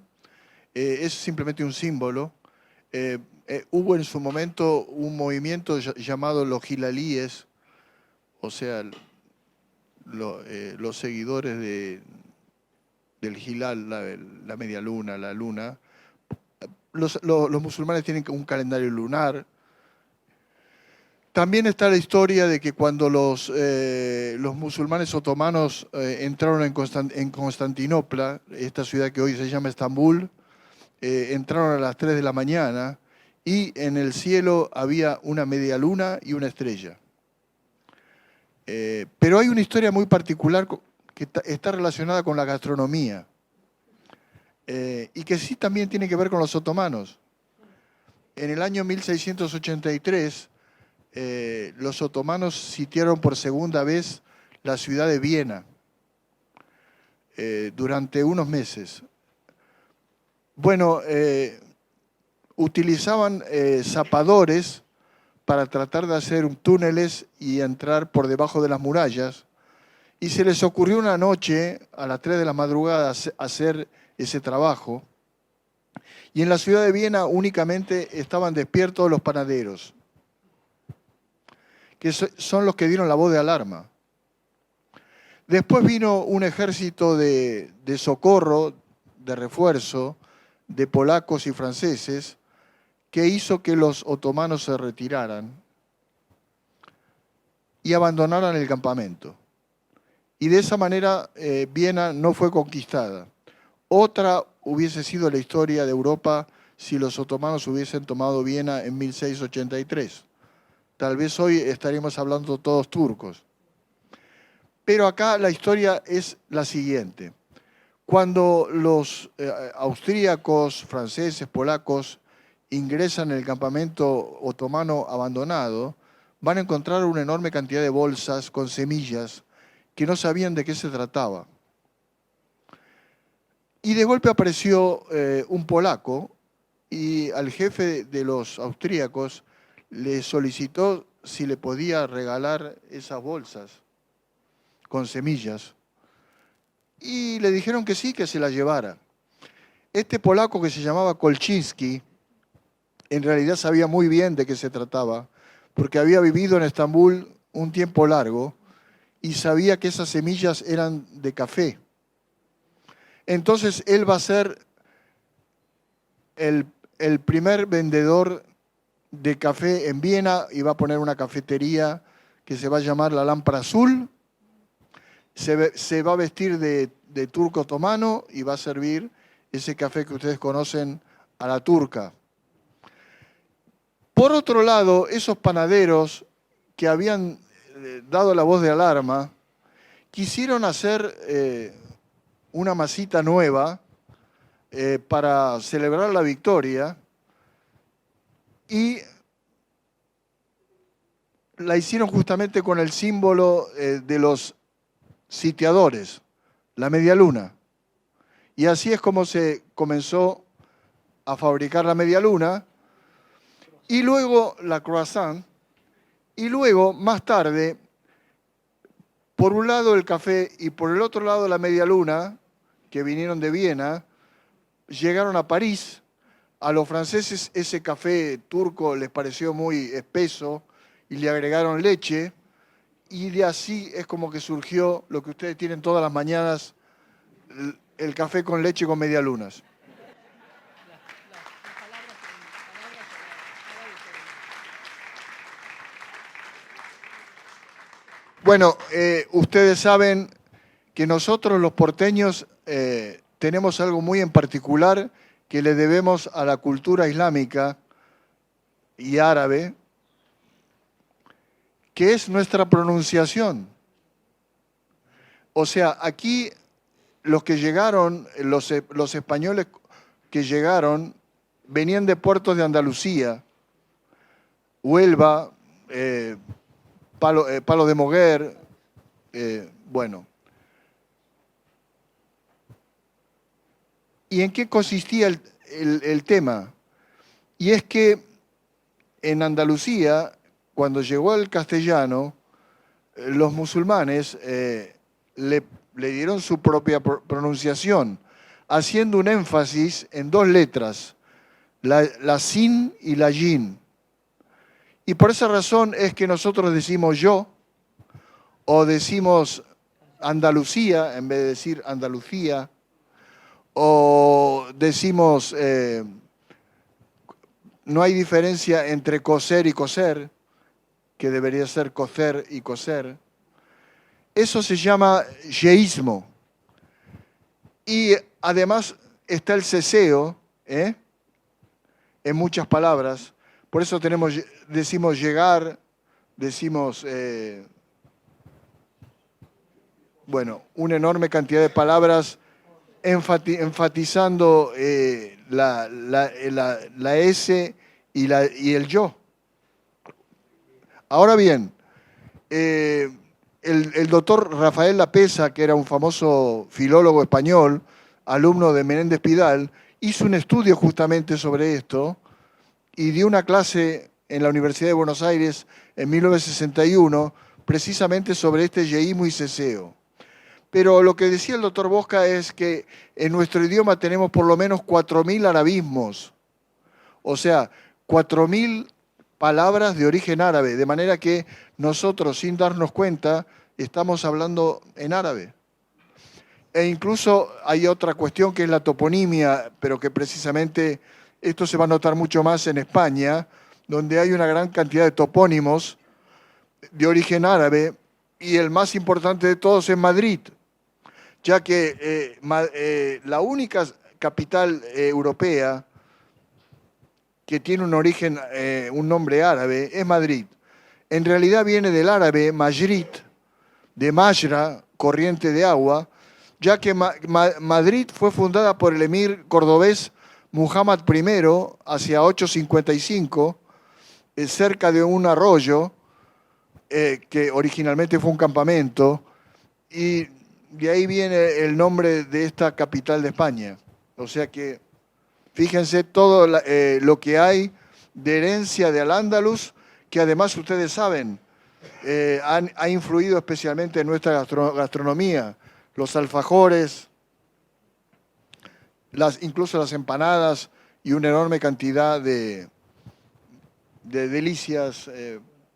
Es simplemente un símbolo. Hubo en su momento un movimiento llamado los hilalíes, o sea, los seguidores del hilal, la media luna, la luna. Los musulmanes tienen un calendario lunar. También está la historia de que cuando los musulmanes otomanos entraron en Constantinopla, esta ciudad que hoy se llama Estambul, entraron a las 3 de la mañana y en el cielo había una media luna y una estrella. Pero hay una historia muy particular que está relacionada con la gastronomía y que sí también tiene que ver con los otomanos. En el año 1683, los otomanos sitiaron por segunda vez la ciudad de Viena durante unos meses. Bueno, utilizaban zapadores para tratar de hacer túneles y entrar por debajo de las murallas, y se les ocurrió una noche a las 3 de la madrugada hacer ese trabajo, y en la ciudad de Viena únicamente estaban despiertos los panaderos, que son los que dieron la voz de alarma. Después vino un ejército de socorro, de refuerzo, de polacos y franceses, que hizo que los otomanos se retiraran y abandonaran el campamento. Y de esa manera Viena no fue conquistada. Otra hubiese sido la historia de Europa si los otomanos hubiesen tomado Viena en 1683. Tal vez hoy estaríamos hablando todos turcos. Pero acá la historia es la siguiente. Cuando los austríacos, franceses, polacos ingresan en el campamento otomano abandonado, van a encontrar una enorme cantidad de bolsas con semillas que no sabían de qué se trataba. Y de golpe apareció un polaco y al jefe de los austríacos le solicitó si le podía regalar esas bolsas con semillas. Y le dijeron que sí, que se las llevara. Este polaco, que se llamaba Kolczynski, en realidad sabía muy bien de qué se trataba, porque había vivido en Estambul un tiempo largo y sabía que esas semillas eran de café. Entonces él va a ser el primer vendedor de café en Viena y va a poner una cafetería que se va a llamar La Lámpara Azul. Se va a vestir de turco otomano y va a servir ese café que ustedes conocen a la turca. Por otro lado, esos panaderos que habían dado la voz de alarma quisieron hacer una masita nueva para celebrar la victoria y la hicieron justamente con el símbolo de los sitiadores, la media luna. Y así es como se comenzó a fabricar la media luna, y luego la croissant, y luego, más tarde, por un lado el café y por el otro lado la media luna, que vinieron de Viena, llegaron a París. A los franceses ese café turco les pareció muy espeso y le agregaron leche, y de así es como que surgió lo que ustedes tienen todas las mañanas, el café con leche con medialunas. Bueno, ustedes saben que nosotros los porteños tenemos algo muy en particular que le debemos a la cultura islámica y árabe, que es nuestra pronunciación. O sea, aquí los que llegaron, los españoles que llegaron, venían de puertos de Andalucía, Huelva, Palo de Moguer, bueno. ¿Y en qué consistía el tema? Y es que en Andalucía, cuando llegó el castellano, los musulmanes le dieron su propia pronunciación, haciendo un énfasis en dos letras, la sin y la yin. Y por esa razón es que nosotros decimos yo, o decimos Andalucía en vez de decir Andalucía, o decimos, no hay diferencia entre coser y coser, que debería ser cocer y coser. Eso se llama yeísmo. Y además está el ceseo, en muchas palabras. Por eso decimos llegar, decimos, bueno, una enorme cantidad de palabras enfatizando la S y el yo. Ahora bien, el doctor Rafael Lapesa, que era un famoso filólogo español, alumno de Menéndez Pidal, hizo un estudio justamente sobre esto y dio una clase en la Universidad de Buenos Aires en 1961 precisamente sobre este yeísmo y ceseo. Pero lo que decía el doctor Bosca es que en nuestro idioma tenemos por lo menos 4.000 arabismos, o sea, 4.000 palabras de origen árabe, de manera que nosotros, sin darnos cuenta, estamos hablando en árabe. E incluso hay otra cuestión que es la toponimia, pero que precisamente esto se va a notar mucho más en España, donde hay una gran cantidad de topónimos de origen árabe, y el más importante de todos es Madrid, ya que la única capital europea que tiene un origen, un nombre árabe, es Madrid. En realidad viene del árabe Majrit, de Majra, corriente de agua, ya que Madrid fue fundada por el emir cordobés Muhammad I, hacia 855, cerca de un arroyo, que originalmente fue un campamento, y de ahí viene el nombre de esta capital de España. O sea que, fíjense todo lo que hay de herencia de Al-Ándalus, que además ustedes saben, ha influido especialmente en nuestra gastronomía. Los alfajores, incluso las empanadas y una enorme cantidad de delicias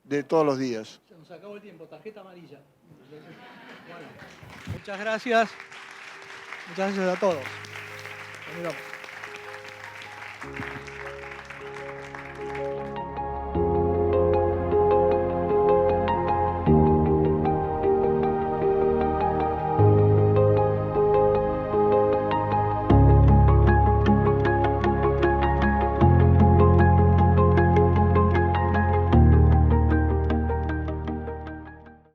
de todos los días. Se nos acabó el tiempo, tarjeta amarilla. Bueno, muchas gracias. Muchas gracias a todos. Terminamos.